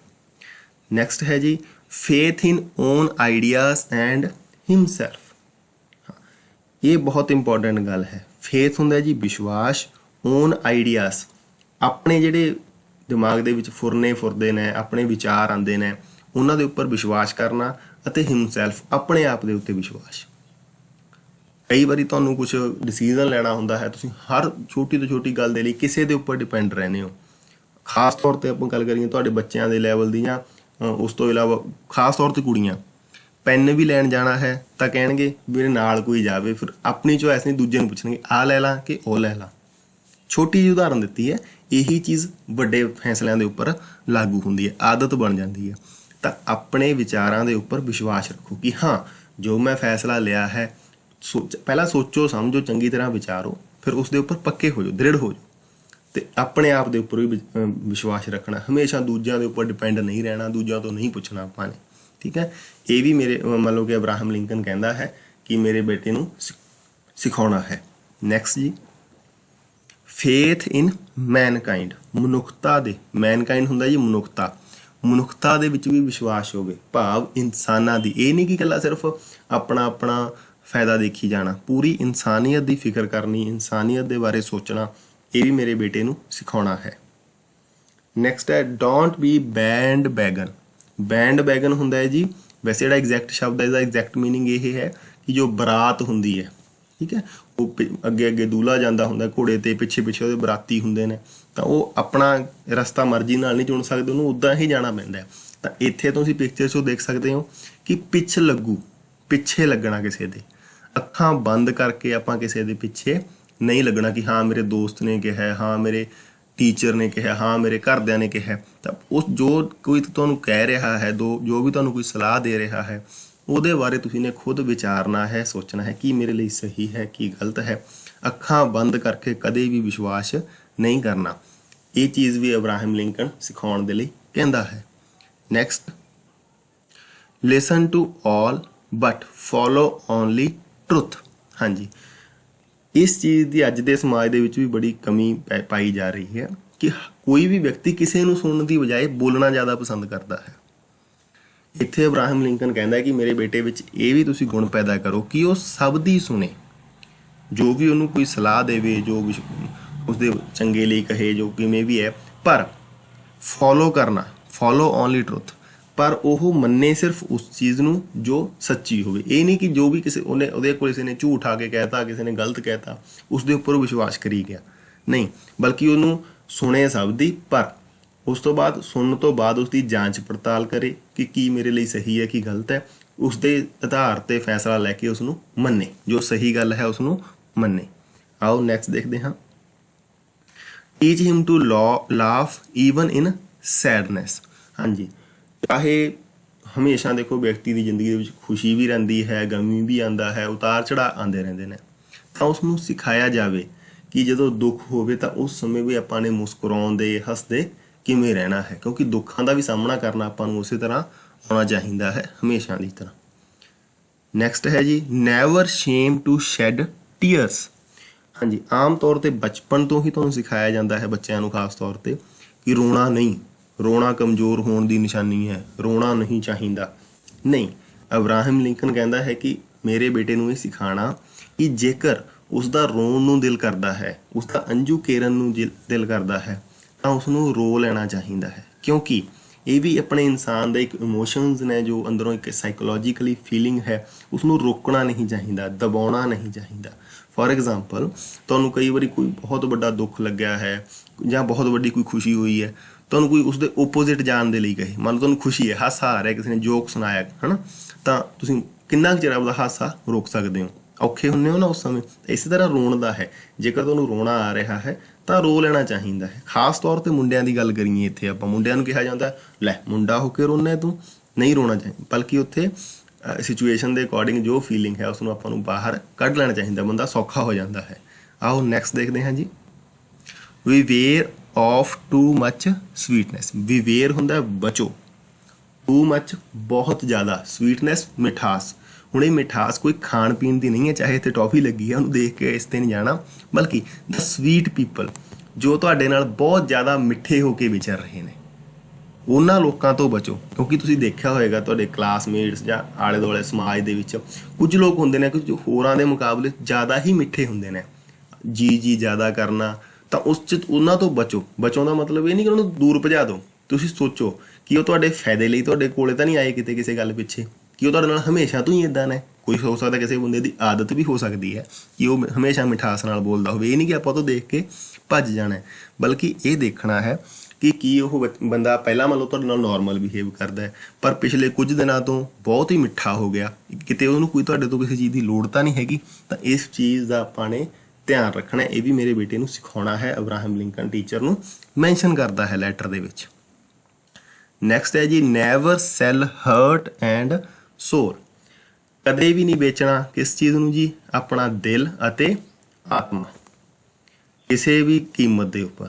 ਨੈਕਸਟ ਹੈ ਜੀ, faith in own ideas and himself. ਇਹ ਬਹੁਤ ਇੰਪੋਰਟੈਂਟ ਗੱਲ ਹੈ। ਫੇਥ ਹੁੰਦਾ ਜੀ ਵਿਸ਼ਵਾਸ, ਓਨ ਆਈਡੀਆਜ਼ ਆਪਣੇ ਜਿਹੜੇ ਦਿਮਾਗ ਦੇ ਵਿੱਚ ਫੁਰਦੇ ਨੇ, ਆਪਣੇ ਵਿਚਾਰ ਆਉਂਦੇ ਨੇ, ਉਹਨਾਂ ਦੇ ਉੱਪਰ ਵਿਸ਼ਵਾਸ ਕਰਨਾ, ਅਤੇ ਹਿਮਸੈਲਫ ਆਪਣੇ ਆਪ ਦੇ ਉੱਤੇ ਵਿਸ਼ਵਾਸ। ਕਈ ਵਾਰੀ ਤੁਹਾਨੂੰ ਕੁਝ ਡਿਸੀਜ਼ਨ ਲੈਣਾ ਹੁੰਦਾ ਹੈ, ਤੁਸੀਂ ਹਰ ਛੋਟੀ ਤੋਂ ਛੋਟੀ ਗੱਲ ਦੇ ਲਈ ਕਿਸੇ ਦੇ ਉੱਪਰ ਡਿਪੈਂਡ ਰਹਿੰਦੇ ਹੋ। ਖਾਸ ਤੌਰ 'ਤੇ ਆਪਾਂ ਗੱਲ ਕਰੀਏ ਤੁਹਾਡੇ ਬੱਚਿਆਂ ਦੇ ਲੈਵਲ ਦੀ, ਜਾਂ ਉਸ ਤੋਂ ਇਲਾਵਾ ਖਾਸ ਤੌਰ 'ਤੇ ਕੁੜੀਆਂ, ਪੈਨ ਵੀ ਲੈਣ ਜਾਣਾ ਹੈ ਤਾਂ ਕਹਿਣਗੇ ਮੇਰੇ ਨਾਲ ਕੋਈ ਜਾਵੇ, ਫਿਰ ਆਪਣੀ ਚੋਇਸ ਨਹੀਂ ਦੂਜੇ ਨੂੰ ਪੁੱਛਣਗੇ ਆਹ ਲੈ ਲਾਂ ਕਿ ਉਹ ਲੈ ਲਾਂ। ਛੋਟੀ ਜਿਹੀ ਉਦਾਹਰਨ ਦਿੱਤੀ ਹੈ, ਇਹੀ ਚੀਜ਼ ਵੱਡੇ ਫੈਸਲਿਆਂ ਦੇ ਉੱਪਰ ਲਾਗੂ ਹੁੰਦੀ ਹੈ, ਆਦਤ ਬਣ ਜਾਂਦੀ ਹੈ। ਤਾਂ ਆਪਣੇ ਵਿਚਾਰਾਂ ਦੇ ਉੱਪਰ ਵਿਸ਼ਵਾਸ ਰੱਖੋ ਕਿ ਹਾਂ, ਜੋ ਮੈਂ ਫੈਸਲਾ ਲਿਆ ਹੈ, ਪਹਿਲਾਂ ਸੋਚੋ ਸਮਝੋ, ਚੰਗੀ ਤਰ੍ਹਾਂ ਵਿਚਾਰੋ, ਫਿਰ ਉਸ ਦੇ ਉੱਪਰ ਪੱਕੇ ਹੋ ਜਾਓ, ਦ੍ਰਿੜ ਹੋ ਜਾਓ। ਅਤੇ ਆਪਣੇ ਆਪ ਦੇ ਉੱਪਰ ਵੀ ਵਿਸ਼ਵਾਸ ਰੱਖਣਾ, ਹਮੇਸ਼ਾ ਦੂਜਿਆਂ ਦੇ ਉੱਪਰ ਡਿਪੈਂਡ ਨਹੀਂ ਰਹਿਣਾ, ਦੂਜਿਆਂ ਤੋਂ ਨਹੀਂ ਪੁੱਛਣਾ ਆਪਾਂ ਨੇ। ਠੀਕ ਹੈ, ਇਹ ਵੀ ਮੇਰੇ ਮੰਨ ਲਓ ਕਿ ਅਬਰਾਹਮ ਲਿੰਕਨ ਕਹਿੰਦਾ ਹੈ ਕਿ ਮੇਰੇ ਬੇਟੇ ਨੂੰ ਸਿਖਾਉਣਾ ਹੈ। ਨੈਕਸਟ ਜੀ, ਫੇਥ ਇਨ ਮੈਨਕਾਇੰਡ। ਮਨੁੱਖਤਾ ਦੇ, ਮੈਨਕਾਇੰਡ ਹੁੰਦਾ ਜੀ ਮਨੁੱਖਤਾ, ਮਨੁੱਖਤਾ ਦੇ ਵਿੱਚ ਵੀ ਵਿਸ਼ਵਾਸ ਹੋਵੇ, ਭਾਵ ਇਨਸਾਨਾਂ ਦੀ। ਇਹ ਨਹੀਂ ਕਿ ਇਕੱਲਾ ਸਿਰਫ ਆਪਣਾ ਫਾਇਦਾ ਦੇਖੀ ਜਾਣਾ, ਪੂਰੀ ਇਨਸਾਨੀਅਤ ਦੀ ਫਿਕਰ ਕਰਨੀ, ਇਨਸਾਨੀਅਤ ਦੇ ਬਾਰੇ ਸੋਚਣਾ, ਇਹ ਵੀ ਮੇਰੇ ਬੇਟੇ ਨੂੰ ਸਿਖਾਉਣਾ ਹੈ। ਨੈਕਸਟ ਹੈ, don't B band began. Band began ਹੁੰਦਾ ਹੈ ਜੀ, ਵੈਸੇ ਜਿਹੜਾ ਐਗਜ਼ੈਕਟ ਸ਼ਬਦ ਹੈ, ਇਹਦਾ ਐਗਜ਼ੈਕਟ ਮੀਨਿੰਗ ਇਹ ਹੈ ਕਿ ਜੋ ਬਰਾਤ ਹੁੰਦੀ ਹੈ, ਠੀਕ ਹੈ, ਉਹ ਅੱਗੇ ਦੂल्हा ਜਾਂਦਾ ਹੁੰਦਾ ਘੋੜੇ 'ਤੇ, ਪਿੱਛੇ ਉਹਦੇ ਬਰਾਤੀ ਹੁੰਦੇ ਨੇ, ਤਾਂ ਉਹ ਆਪਣਾ ਰਸਤਾ ਮਰਜ਼ੀ ਨਾਲ ਨਹੀਂ ਚੁਣ ਸਕਦੇ, ਉਹਨੂੰ ਉੱਦਾਂ ਹੀ ਜਾਣਾ ਪੈਂਦਾ ਹੈ। ਤਾਂ ਇੱਥੇ ਤੁਸੀਂ ਪਿਕਚਰ 'ਚੋਂ ਦੇਖ ਸਕਦੇ ਹੋ ਕਿ ਪਿੱਛੇ ਲੱਗਣਾ ਕਿਸੇ ਦੇ, ਅੱਖਾਂ ਬੰਦ ਕਰਕੇ ਆਪਾਂ ਕਿਸੇ ਦੇ ਪਿੱਛੇ ਨਹੀਂ ਲੱਗਣਾ ਕਿ ਹਾਂ ਮੇਰੇ ਦੋਸਤ ਨੇ ਕਿਹਾ, ਹਾਂ ਮੇਰੇ ਟੀਚਰ ਨੇ ਕਿਹਾ, ਹਾਂ ਮੇਰੇ ਘਰਦਿਆਂ ਨੇ ਕਿਹਾ। ਤਾਂ ਉਸ ਜੋ ਕੋਈ ਤੁਹਾਨੂੰ ਕਹਿ ਰਿਹਾ ਹੈ, ਜੋ ਵੀ ਤੁਹਾਨੂੰ ਕੋਈ ਸਲਾਹ ਦੇ ਰਿਹਾ ਹੈ, ਉਹਦੇ ਬਾਰੇ ਤੁਸੀਂ ਨੇ ਖੁਦ ਵਿਚਾਰਨਾ ਹੈ, ਸੋਚਣਾ ਹੈ ਕਿ ਮੇਰੇ ਲਈ ਸਹੀ ਹੈ ਕੀ ਗਲਤ ਹੈ। ਅੱਖਾਂ ਬੰਦ ਕਰਕੇ ਕਦੇ ਵੀ ਵਿਸ਼ਵਾਸ ਨਹੀਂ ਕਰਨਾ। ਇਹ ਚੀਜ਼ ਵੀ ਅਬਰਾਹਮ ਲਿੰਕਨ ਸਿਖਾਉਣ ਦੇ ਲਈ ਕਹਿੰਦਾ ਹੈ। Next, listen to all but follow only truth. ਹਾਂਜੀ, ਇਸ ਚੀਜ਼ ਦੀ ਅੱਜ ਦੇ ਸਮਾਜ ਦੇ ਵਿੱਚ ਵੀ ਬੜੀ ਕਮੀ ਪਾਈ ਜਾ ਰਹੀ ਹੈ ਕਿ ਕੋਈ ਵੀ ਵਿਅਕਤੀ ਕਿਸੇ ਨੂੰ ਸੁਣਨ ਦੀ ਬਜਾਏ ਬੋਲਣਾ ਜ਼ਿਆਦਾ ਪਸੰਦ ਕਰਦਾ ਹੈ। ਇੱਥੇ ਅਬਰਾਹਮ ਲਿੰਕਨ ਕਹਿੰਦਾ ਹੈ ਕਿ ਮੇਰੇ ਬੇਟੇ ਵਿੱਚ ਇਹ ਵੀ ਤੁਸੀਂ ਗੁਣ ਪੈਦਾ ਕਰੋ ਕਿ ਉਹ ਸਭ ਦੀ ਸੁਣੇ, ਜੋ ਵੀ ਉਹਨੂੰ ਕੋਈ ਸਲਾਹ ਦੇਵੇ, ਜੋ ਵੀ ਉਸਦੇ ਚੰਗੇ ਲਈ ਕਹੇ, ਜੋ ਕਿਵੇਂ ਵੀ ਹੈ, ਪਰ ਫੋਲੋ ਓਨਲੀ ਟਰੁੱਥ, ਪਰ ਉਹ ਮੰਨੇ ਸਿਰਫ ਉਸ ਚੀਜ਼ ਨੂੰ ਜੋ ਸੱਚੀ ਹੋਵੇ। ਇਹ ਨਹੀਂ ਕਿ ਜੋ ਵੀ ਉਹਦੇ ਕੋਲ ਕਿਸੇ ਨੇ ਝੂਠ ਆ ਕੇ ਕਹਿਤਾ, ਕਿਸੇ ਨੇ ਗਲਤ ਕਹਿਤਾ, ਉਸ ਦੇ ਉੱਪਰ ਵਿਸ਼ਵਾਸ ਕਰੀ ਗਿਆ, ਨਹੀਂ, ਬਲਕਿ ਉਹਨੂੰ ਸੁਣੇ ਸਭ ਦੀ, ਪਰ ਉਸ ਤੋਂ ਬਾਅਦ ਸੁਣਨ ਤੋਂ ਬਾਅਦ ਉਸਦੀ ਜਾਂਚ ਪੜਤਾਲ ਕਰੇ ਕਿ ਕੀ ਮੇਰੇ ਲਈ ਸਹੀ ਹੈ ਕੀ ਗਲਤ ਹੈ, ਉਸ ਦੇ ਆਧਾਰ ਤੇ ਫੈਸਲਾ ਲੈ ਕੇ ਉਸ ਨੂੰ ਮੰਨੇ, ਜੋ ਸਹੀ ਗੱਲ ਹੈ ਉਸ ਨੂੰ ਮੰਨੇ। ਆਓ ਨੈਕਸਟ ਦੇਖਦੇ ਹਾਂ। Teach him to laugh even in sadness. ਹਾਂਜੀ, ਚਾਹੇ ਹਮੇਸ਼ਾ ਦੇਖੋ ਵਿਅਕਤੀ ਦੀ ਜ਼ਿੰਦਗੀ ਦੇ ਵਿੱਚ ਖੁਸ਼ੀ ਵੀ ਰਹਿੰਦੀ ਹੈ, ਗਮੀ ਵੀ ਆਉਂਦਾ ਹੈ, ਉਤਾਰ ਚੜਾਅ ਆਉਂਦੇ ਰਹਿੰਦੇ ਨੇ, ਤਾਂ ਉਸ ਨੂੰ ਸਿਖਾਇਆ ਜਾਵੇ ਕਿ ਜਦੋਂ ਦੁੱਖ ਹੋਵੇ ਤਾਂ ਉਸ ਸਮੇਂ ਵੀ ਆਪਾਂ ਨੇ ਮੁਸਕਰਾਉਂਦੇ ਹੱਸਦੇ ਕਿਵੇਂ ਰਹਿਣਾ ਹੈ, ਕਿਉਂਕਿ ਦੁੱਖਾਂ ਦਾ ਵੀ ਸਾਹਮਣਾ ਕਰਨਾ ਆਪਾਂ ਨੂੰ ਉਸੇ ਤਰ੍ਹਾਂ ਆਉਣਾ ਚਾਹੀਦਾ ਹੈ, ਹਮੇਸ਼ਾ ਦੀ ਤਰ੍ਹਾਂ। ਨੈਕਸਟ ਹੈ ਜੀ, never shame to shed tears. ਹਾਂਜੀ, ਆਮ ਤੌਰ ਤੇ ਬਚਪਨ ਤੋਂ ਹੀ ਤੁਹਾਨੂੰ ਸਿਖਾਇਆ ਜਾਂਦਾ ਹੈ ਬੱਚਿਆਂ ਨੂੰ ਖਾਸ ਤੌਰ ਤੇ ਕਿ ਰੋਣਾ ਨਹੀਂ, ਰੋਣਾ ਕਮਜ਼ੋਰ ਹੋਣ ਦੀ ਨਿਸ਼ਾਨੀ ਹੈ, ਰੋਣਾ ਨਹੀਂ ਚਾਹੀਦਾ। ਨਹੀਂ, ਅਬਰਾਹਮ ਲਿੰਕਨ ਕਹਿੰਦਾ ਹੈ ਕਿ ਮੇਰੇ ਬੇਟੇ ਨੂੰ ਇਹ ਸਿਖਾਉਣਾ ਕਿ ਜੇਕਰ ਉਸਦਾ ਰੋਣ ਨੂੰ ਦਿਲ ਕਰਦਾ ਹੈ, ਉਸਦਾ ਅੰਜੂ ਕੇਰਨ ਨੂੰ ਦਿਲ ਕਰਦਾ ਹੈ, ਤਾਂ ਉਸਨੂੰ ਰੋ ਲੈਣਾ ਚਾਹੀਦਾ ਹੈ, ਕਿਉਂਕਿ ਇਹ ਵੀ ਆਪਣੇ ਇਨਸਾਨ ਦੇ ਇੱਕ ਇਮੋਸ਼ਨਸ ਨੇ, ਜੋ ਅੰਦਰੋਂ ਇੱਕ ਸਾਈਕੋਲੋਜੀਕਲੀ ਫੀਲਿੰਗ ਹੈ, ਉਸਨੂੰ ਰੋਕਣਾ ਨਹੀਂ ਚਾਹੀਦਾ, ਦਬਾਉਣਾ ਨਹੀਂ ਚਾਹੀਦਾ। ਫੋਰ ਐਗਜ਼ਾਮਪਲ, ਤੁਹਾਨੂੰ ਕਈ ਵਾਰੀ ਕੋਈ ਬਹੁਤ ਵੱਡਾ ਦੁੱਖ ਲੱਗਿਆ ਹੈ ਜਾਂ ਬਹੁਤ ਵੱਡੀ ਕੋਈ ਖੁਸ਼ੀ ਹੋਈ ਹੈ, ਤੁਹਾਨੂੰ ਕੋਈ ਉਸਦੇ ਓਪੋਜ਼ਿਟ ਜਾਣ ਦੇ ਲਈ ਕਹੇ, ਮੰਨ ਲਓ ਤੁਹਾਨੂੰ ਖੁਸ਼ੀ ਹੈ, ਹਾਸਾ ਆ ਰਿਹਾ, ਕਿਸੇ ਨੇ ਜੋਕ ਸੁਣਾਇਆ ਹੈ ਨਾ, ਤਾਂ ਤੁਸੀਂ ਕਿੰਨਾ ਕੁ ਚਿਰ ਆਪਦਾ ਹਾਸਾ ਰੋਕ ਸਕਦੇ ਹੋ? ਔਖੇ ਹੁੰਦੇ ਹੋ ਨਾ ਉਸ ਸਮੇਂ। ਇਸੇ ਤਰ੍ਹਾਂ ਰੋਣ ਦਾ ਹੈ, ਜੇਕਰ ਤੁਹਾਨੂੰ ਰੋਣਾ ਆ ਰਿਹਾ ਹੈ ਤਾਂ ਰੋ ਲੈਣਾ ਚਾਹੀਦਾ ਹੈ। ਖਾਸ ਤੌਰ ਤੇ ਮੁੰਡਿਆਂ ਦੀ ਗੱਲ ਕਰੀਏ, ਇੱਥੇ ਆਪਾਂ ਮੁੰਡਿਆਂ ਨੂੰ ਕਿਹਾ ਜਾਂਦਾ ਲੈ ਮੁੰਡਾ ਹੋ ਕੇ ਰੋਣਾ ਤੂੰ, ਨਹੀਂ ਰੋਣਾ ਚਾਹੀਦਾ, ਬਲਕਿ ਉੱਥੇ ਸਿਚੁਏਸ਼ਨ ਦੇ ਅਕੋਰਡਿੰਗ ਜੋ ਫੀਲਿੰਗ ਹੈ ਉਸਨੂੰ ਆਪਾਂ ਨੂੰ ਬਾਹਰ ਕੱਢ ਲੈਣਾ ਚਾਹੀਦਾ, ਬੰਦਾ ਸੌਖਾ ਹੋ ਜਾਂਦਾ ਹੈ। ਆਓ ਨੈਕਸਟ ਦੇਖਦੇ ਹਾਂ ਜੀ, ਵਿਵੇਅਰ ਆਫ ਟੂ ਮੱਚ ਸਵੀਟਨੈਸ। ਵਿਵੇਅਰ ਹੁੰਦਾ ਬਚੋ, ਟੂ ਮੱਚ ਬਹੁਤ ਜ਼ਿਆਦਾ, ਸਵੀਟਨੈਸ ਮਿਠਾਸ। ਹੁਣ ਇਹ ਮਿਠਾਸ ਕੋਈ ਖਾਣ ਪੀਣ ਦੀ ਨਹੀਂ ਹੈ, ਚਾਹੇ ਇੱਥੇ ਟੌਫੀ ਲੱਗੀ ਹੈ ਉਹਨੂੰ ਦੇਖ ਕੇ ਇਸ 'ਤੇ ਨਹੀਂ ਜਾਣਾ, ਬਲਕਿ ਦ ਸਵੀਟ ਪੀਪਲ, ਜੋ ਤੁਹਾਡੇ ਨਾਲ ਬਹੁਤ ਜ਼ਿਆਦਾ ਮਿੱਠੇ ਹੋ ਕੇ ਵਿਚਰ ਰਹੇ ਨੇ, ਉਹਨਾਂ ਲੋਕਾਂ ਤੋਂ ਬਚੋ। ਕਿਉਂਕਿ ਤੁਸੀਂ ਦੇਖਿਆ ਹੋਏਗਾ ਤੁਹਾਡੇ ਕਲਾਸਮੇਟਸ ਜਾਂ ਆਲੇ ਦੁਆਲੇ ਸਮਾਜ ਦੇ ਵਿੱਚ ਕੁਝ ਲੋਕ ਹੁੰਦੇ ਨੇ ਕੁਝ ਹੋਰਾਂ ਦੇ ਮੁਕਾਬਲੇ ਜ਼ਿਆਦਾ ਹੀ ਮਿੱਠੇ ਹੁੰਦੇ ਨੇ, ਜੀ ਜ਼ਿਆਦਾ ਕਰਨਾ, ਤਾਂ ਉਸ 'ਚ ਉਹਨਾਂ ਤੋਂ ਬਚੋ। ਬਚੋ ਦਾ ਮਤਲਬ ਇਹ ਨਹੀਂ ਕਿ ਉਹਨਾਂ ਨੂੰ ਦੂਰ ਭਜਾ ਦਿਓ, ਤੁਸੀਂ ਸੋਚੋ ਕਿ ਉਹ ਤੁਹਾਡੇ ਫਾਇਦੇ ਲਈ ਤੁਹਾਡੇ ਕੋਲੇ ਤਾਂ ਨਹੀਂ ਆਏ ਕਿਤੇ ਕਿਸੇ ਗੱਲ ਪਿੱਛੇ, ਕਿ ਉਹ ਤੁਹਾਡੇ ਨਾਲ ਹਮੇਸ਼ਾ ਤੋਂ ਹੀ ਇੱਦਾਂ ਨੇ। ਕੋਈ ਹੋ ਸਕਦਾ ਕਿਸੇ ਬੰਦੇ ਦੀ ਆਦਤ ਵੀ ਹੋ ਸਕਦੀ ਹੈ ਕਿ ਉਹ ਹਮੇਸ਼ਾ ਮਿਠਾਸ ਨਾਲ ਬੋਲਦਾ ਹੋਵੇ, ਇਹ ਨਹੀਂ ਕਿ ਆਪਾਂ ਉਹ ਤੋਂ ਦੇਖ ਕੇ ਭੱਜ ਜਾਣਾ, ਬਲਕਿ ਇਹ ਦੇਖਣਾ ਹੈ ਕਿ ਕੀ ਉਹ ਬੰਦਾ ਪਹਿਲਾਂ ਮੰਨ ਲਓ ਤੁਹਾਡੇ ਨਾਲ ਨੋਰਮਲ ਬਿਹੇਵ ਕਰਦਾ ਹੈ, ਪਰ ਪਿਛਲੇ ਕੁਝ ਦਿਨਾਂ ਤੋਂ ਬਹੁਤ ਹੀ ਮਿੱਠਾ ਹੋ ਗਿਆ, ਕਿਤੇ ਉਹਨੂੰ ਕੋਈ ਤੁਹਾਡੇ ਤੋਂ ਕਿਸੇ ਚੀਜ਼ ਦੀ ਲੋੜ ਤਾਂ ਨਹੀਂ ਹੈਗੀ। ਤਾਂ ਇਸ ਚੀਜ਼ ਦਾ ਆਪਾਂ ਨੇ ਧਿਆਨ ਰੱਖਣਾ। ਇਹ ਵੀ ਮੇਰੇ ਬੇਟੇ ਨੂੰ ਸਿਖਾਉਣਾ ਹੈ, ਅਬਰਾਹਮ ਲਿੰਕਨ ਟੀਚਰ ਨੂੰ ਮੈਂਸ਼ਨ ਕਰਦਾ ਹੈ ਲੈਟਰ ਦੇ ਵਿੱਚ। ਨੈਕਸਟ ਹੈ ਜੀ, ਨੈਵਰ ਸੈਲ ਹਰਟ ਐਂਡ ਸੋਰ। ਕਦੇ ਵੀ ਨਹੀਂ ਵੇਚਣਾ ਕਿਸ ਚੀਜ਼ ਨੂੰ ਜੀ? ਆਪਣਾ ਦਿਲ ਅਤੇ ਆਤਮਾ, ਕਿਸੇ ਵੀ ਕੀਮਤ ਦੇ ਉੱਪਰ,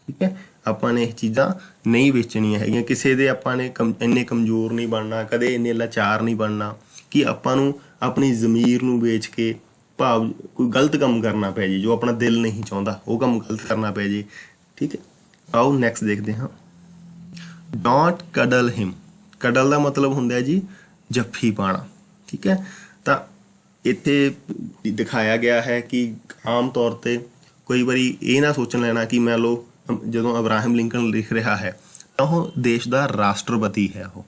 ਠੀਕ ਹੈ। ਆਪਾਂ ਨੇ ਇਹ ਚੀਜ਼ਾਂ ਨਹੀਂ ਵੇਚਣੀਆਂ ਹੈਗੀਆਂ, ਕਿਸੇ ਦੇ ਆਪਾਂ ਨੇ ਇੰਨੇ ਕਮਜ਼ੋਰ ਨਹੀਂ ਬਣਨਾ, ਕਦੇ ਇੰਨੇ ਲਾਚਾਰ ਨਹੀਂ ਬਣਨਾ ਕਿ ਆਪਾਂ ਨੂੰ ਆਪਣੀ ਜ਼ਮੀਰ ਨੂੰ ਵੇਚ ਕੇ ਭਾਵ ਕੋਈ ਗਲਤ ਕੰਮ ਕਰਨਾ ਪੈ ਜੇ, ਜੋ ਆਪਣਾ ਦਿਲ ਨਹੀਂ ਚਾਹੁੰਦਾ ਉਹ ਕੰਮ ਗਲਤ ਕਰਨਾ ਪੈ ਜੇ, ਠੀਕ ਹੈ। ਆਓ ਨੈਕਸਟ ਦੇਖਦੇ ਹਾਂ, ਡੋਂਟ ਕਡਲ ਹਿਮ। ਕਡਲ ਦਾ ਮਤਲਬ ਹੁੰਦਾ ਜੀ ਜੱਫੀ ਪਾਣਾ, ਠੀਕ ਹੈ। ਤਾਂ ਇੱਥੇ ਦਿਖਾਇਆ ਗਿਆ ਹੈ ਕਿ ਆਮ ਤੌਰ ਤੇ ਕਈ ਵਾਰੀ ਇਹ ਨਾ ਸੋਚਣ ਲੈਣਾ ਕਿ ਮੰਨ ਲਓ ਜਦੋਂ ਅਬਰਾਹਮ ਲਿੰਕਨ ਲਿਖ ਰਿਹਾ ਹੈ ਤਾਂ ਉਹ ਦੇਸ਼ ਦਾ ਰਾਸ਼ਟਰਪਤੀ ਹੈ ਉਹ,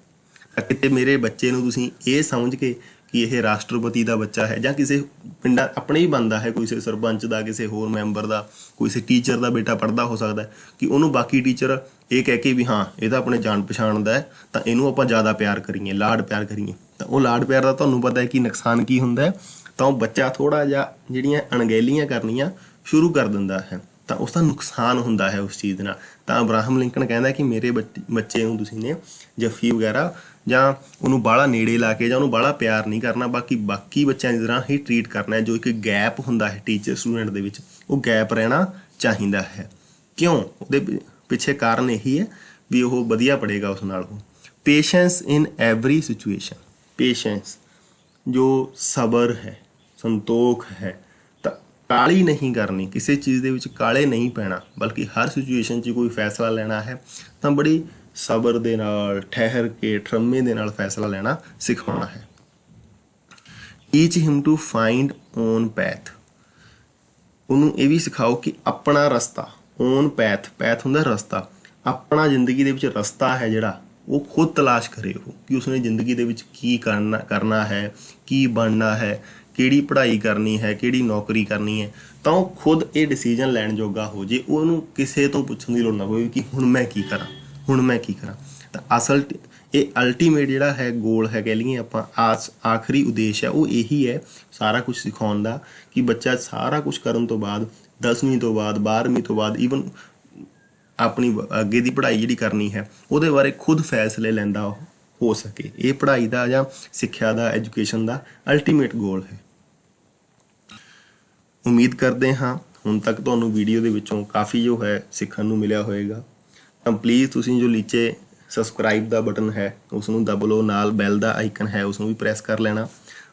ਕਿਤੇ ਮੇਰੇ ਬੱਚੇ ਨੂੰ ਤੁਸੀਂ ਇਹ ਸਮਝ ਕੇ कि यह राष्ट्रपति का बच्चा है, ਜਾਂ ਕਿਸੇ ਪਿੰਡਾਂ ਆਪਣੇ ਹੀ ਬਣਦਾ ਹੈ, ਕਿਸੇ ਸਰਪੰਚ ਦਾ, ਕਿਸੇ ਹੋਰ ਮੈਂਬਰ ਦਾ, ਕਿਸੇ ਟੀਚਰ ਦਾ ਬੇਟਾ ਪੜ੍ਹਦਾ ਹੋ ਸਕਦਾ ਕਿ ਉਹਨੂੰ ਬਾਕੀ ਟੀਚਰ ਇਹ ਕਹਿ ਕੇ ਵੀ ਹਾਂ ਇਹ ਤਾਂ ਆਪਣੇ ਜਾਣ ਪਛਾਣ ਦਾ ਹੈ ਤਾਂ ਇਹਨੂੰ ਆਪਾਂ ਜ਼ਿਆਦਾ ਪਿਆਰ ਕਰੀਏ, ਲਾਡ ਪਿਆਰ ਕਰੀਏ। ਤਾਂ ਉਹ ਲਾਡ ਪਿਆਰ ਦਾ ਤੁਹਾਨੂੰ ਪਤਾ ਹੈ ਕਿ ਨੁਕਸਾਨ ਕੀ ਹੁੰਦਾ ਹੈ, ਤਾਂ ਉਹ ਬੱਚਾ ਥੋੜ੍ਹਾ ਜਿਹਾ ਜਿਹੜੀਆਂ ਅਣਗਹਿਲੀਆਂ ਕਰਨੀਆਂ ਸ਼ੁਰੂ ਕਰ ਦਿੰਦਾ ਹੈ, ਤਾਂ ਉਸ ਦਾ ਨੁਕਸਾਨ ਹੁੰਦਾ ਹੈ ਉਸ ਚੀਜ਼ ਨਾਲ। ਤਾਂ ਅਬਰਾਹਮ ਲਿੰਕਨ ਕਹਿੰਦਾ ਕਿ ਮੇਰੇ ਬੱਚੇ ਨੂੰ ਤੁਸੀਂ ਨੇ ਜੱਫੀ ਵਗੈਰਾ ਜਾਂ ਉਹਨੂੰ ਬਾਹਲਾ ਨੇੜੇ ਲਾ ਕੇ ਜਾਂ ਉਹਨੂੰ ਬਾਹਲਾ ਪਿਆਰ ਨਹੀਂ ਕਰਨਾ, ਬਾਕੀ ਬੱਚਿਆਂ ਦੀ ਤਰ੍ਹਾਂ ਹੀ ਟਰੀਟ ਕਰਨਾ ਹੈ। ਜੋ ਇੱਕ ਗੈਪ ਹੁੰਦਾ ਹੈ ਟੀਚਰ ਸਟੂਡੈਂਟ ਦੇ ਵਿੱਚ, ਉਹ ਗੈਪ ਰਹਿਣਾ ਚਾਹੀਦਾ ਹੈ। ਕਿਉਂ? ਉਹਦੇ ਪਿੱਛੇ ਕਾਰਨ ਇਹੀ ਹੈ ਵੀ ਉਹ ਵਧੀਆ ਪੜ੍ਹੇਗਾ ਉਸ ਨਾਲ। ਉਹ ਪੇਸ਼ੈਂਸ ਇਨ ਐਵਰੀ ਸਿਚੁਏਸ਼ਨ, ਪੇਸ਼ੈਂਸ ਜੋ ਸਬਰ ਹੈ, ਸੰਤੋਖ ਹੈ, ਤਾਂ ਕਾਹਲੀ ਨਹੀਂ ਕਰਨੀ, ਕਿਸੇ ਚੀਜ਼ ਦੇ ਵਿੱਚ ਕਾਹਲੇ ਨਹੀਂ ਪੈਣਾ, ਬਲਕਿ ਹਰ ਸਿਚੁਏਸ਼ਨ 'ਚ ਕੋਈ ਫੈਸਲਾ ਲੈਣਾ ਹੈ ਤਾਂ ਬੜੀ ਸਬਰ ਦੇ ਨਾਲ, ਠਹਿਰ ਕੇ, ਠਰਮੇ ਦੇ ਨਾਲ ਫੈਸਲਾ ਲੈਣਾ ਸਿਖਾਉਣਾ ਹੈ। Teach him to find own path, ਉਹਨੂੰ ਇਹ ਵੀ ਸਿਖਾਓ ਕਿ ਆਪਣਾ ਰਸਤਾ, ਓਨ ਪੈਥ, ਪੈਥ ਹੁੰਦਾ ਰਸਤਾ, ਆਪਣਾ ਜ਼ਿੰਦਗੀ ਦੇ ਵਿੱਚ ਰਸਤਾ ਹੈ ਜਿਹੜਾ ਉਹ ਖੁਦ ਤਲਾਸ਼ ਕਰੇ ਉਹ, ਕਿ ਉਸਨੇ ਜ਼ਿੰਦਗੀ ਦੇ ਵਿੱਚ ਕੀ ਕਰਨਾ ਹੈ, ਕੀ ਬਣਨਾ ਹੈ, ਕਿਹੜੀ ਪੜ੍ਹਾਈ ਕਰਨੀ ਹੈ, ਕਿਹੜੀ ਨੌਕਰੀ ਕਰਨੀ ਹੈ, ਤਾਂ ਉਹ ਖੁਦ ਇਹ ਡਿਸੀਜਨ ਲੈਣ ਜੋਗਾ ਹੋ ਜੇ। ਉਹਨੂੰ ਕਿਸੇ ਤੋਂ ਪੁੱਛਣ ਦੀ ਲੋੜ ਨਾ ਹੋਵੇ ਕਿ ਹੁਣ ਮੈਂ ਕੀ ਕਰਾਂ, ਹੁਣ ਮੈਂ ਕੀ ਕਰਾਂ। ਤਾਂ ਅਸਲ ਇਹ ਅਲਟੀਮੇਟ ਜਿਹੜਾ ਹੈ ਗੋਲ ਹੈ, ਕਹਿ ਲਈਏ ਆਪਾਂ, ਆਖਰੀ ਉਦੇਸ਼ ਹੈ, ਉਹ ਇਹੀ ਹੈ ਸਾਰਾ ਕੁਝ ਸਿਖਾਉਣ ਦਾ, ਕਿ ਬੱਚਾ ਸਾਰਾ ਕੁਝ ਕਰਨ ਤੋਂ ਬਾਅਦ 10ਵੀਂ ਤੋਂ ਬਾਅਦ, 12ਵੀਂ ਤੋਂ ਬਾਅਦ, ਈਵਨ ਆਪਣੀ ਅੱਗੇ ਦੀ ਪੜ੍ਹਾਈ ਜਿਹੜੀ ਕਰਨੀ ਹੈ ਉਹਦੇ ਬਾਰੇ ਖੁਦ ਫੈਸਲੇ ਲੈਂਦਾ ਹੋ ਸਕੇ। ਇਹ ਪੜ੍ਹਾਈ ਦਾ ਜਾਂ ਸਿੱਖਿਆ ਦਾ, ਐਜੂਕੇਸ਼ਨ ਦਾ ਅਲਟੀਮੇਟ ਗੋਲ ਹੈ। ਉਮੀਦ ਕਰਦੇ ਹਾਂ ਹੁਣ ਤੱਕ ਤੁਹਾਨੂੰ ਵੀਡੀਓ ਦੇ ਵਿੱਚੋਂ ਕਾਫੀ ਜੋ ਹੈ ਸਿੱਖਣ ਨੂੰ ਮਿਲਿਆ ਹੋਵੇਗਾ। ਤਾਂ ਪਲੀਜ਼ ਤੁਸੀਂ ਜੋ ਨੀਚੇ ਸਬਸਕ੍ਰਾਈਬ ਦਾ ਬਟਨ ਹੈ ਉਸ ਨੂੰ ਦਬ ਲਓ, ਨਾਲ ਬੈਲ ਦਾ ਆਈਕਨ ਹੈ ਉਸ ਨੂੰ ਵੀ ਪ੍ਰੈਸ ਕਰ ਲੈਣਾ।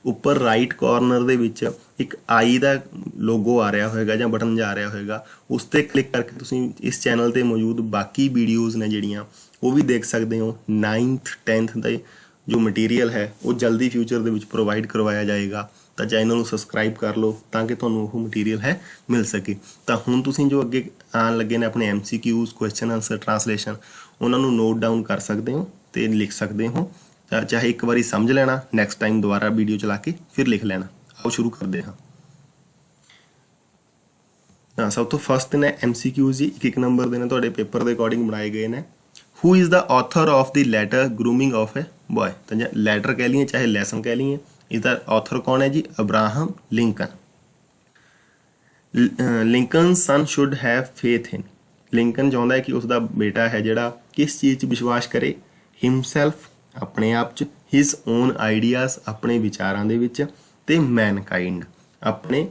ਉੱਪਰ ਰਾਈਟ ਕਾਰਨਰ ਦੇ ਵਿੱਚ ਇੱਕ ਆਈ ਦਾ ਲੋਗੋ ਆ ਰਿਹਾ ਹੋਵੇਗਾ ਜਾਂ ਬਟਨ ਜਾ ਰਿਹਾ ਹੋਵੇਗਾ, ਉਸ 'ਤੇ ਕਲਿੱਕ ਕਰਕੇ ਤੁਸੀਂ ਇਸ ਚੈਨਲ 'ਤੇ ਮੌਜੂਦ ਬਾਕੀ ਵੀਡੀਓਜ਼ ਨੇ ਜਿਹੜੀਆਂ ਉਹ ਵੀ ਦੇਖ ਸਕਦੇ ਹੋ। 9th 10th ਦੇ ਜੋ ਮਟੀਰੀਅਲ ਹੈ ਉਹ ਜਲਦੀ ਫਿਊਚਰ ਦੇ ਵਿੱਚ ਪ੍ਰੋਵਾਈਡ ਕਰਵਾਇਆ ਜਾਏਗਾ, ਤਾਂ ਚੈਨਲ ਨੂੰ ਸਬਸਕ੍ਰਾਈਬ ਕਰ ਲਓ ਤਾਂ ਕਿ ਤੁਹਾਨੂੰ ਉਹ ਮਟੀਰੀਅਲ ਹੈ ਮਿਲ ਸਕੇ। ਤਾਂ ਹੁਣ ਤੁਸੀਂ ਜੋ ਅੱਗੇ ਆਉਣ ਲੱਗੇ ਨੇ ਆਪਣੇ MCQs, ਕੁਐਸਚਨ ਆਨਸਰ, ਟਰਾਂਸਲੇਸ਼ਨ, ਉਹਨਾਂ ਨੂੰ ਨੋਟ ਡਾਊਨ ਕਰ ਸਕਦੇ ਹੋ ਅਤੇ ਲਿਖ ਸਕਦੇ ਹੋ। ਚਾਹੇ ਇੱਕ ਵਾਰੀ ਸਮਝ ਲੈਣਾ, ਨੈਕਸਟ ਟਾਈਮ ਦੁਬਾਰਾ ਵੀਡੀਓ ਚਲਾ ਕੇ ਫਿਰ ਲਿਖ ਲੈਣਾ। ਆਓ ਸ਼ੁਰੂ ਕਰਦੇ ਹਾਂ। ਸਭ ਤੋਂ ਫਸਟ ਨੇ MCQs ਜੀ, ਇੱਕ ਨੰਬਰ ਦੇ ਨੇ, ਤੁਹਾਡੇ ਪੇਪਰ ਦੇ ਅਕੋਰਡਿੰਗ ਬਣਾਏ ਗਏ ਨੇ। Who is the author of the letter grooming of A boy, ਤਾਂ ਜਾਂ ਲੈਟਰ ਕਹਿ ਲਈਏ ਚਾਹੇ ਲੈਸਨ ਕਹਿ ਲਈਏ, ਇਸਦਾ ਆਥਰ ਕੌਣ ਹੈ ਜੀ? Abraham Lincoln. Lincoln son should have faith in, Lincoln ਚਾਹੁੰਦਾ ਹੈ ਕਿ ਉਸਦਾ ਬੇਟਾ ਹੈ ਜਿਹੜਾ ਕਿਸ ਚੀਜ਼ 'ਚ ਵਿਸ਼ਵਾਸ ਕਰੇ? ਹਿਮਸੈਲਫ, ਆਪਣੇ ਆਪ 'ਚ, ਹਿਜ਼ ਓਨ ਆਈਡੀਆਜ਼, ਆਪਣੇ ਵਿਚਾਰਾਂ ਦੇ ਵਿੱਚ, ਅਤੇ ਮੈਨਕਾਈਂਡ, ਆਪਣੇ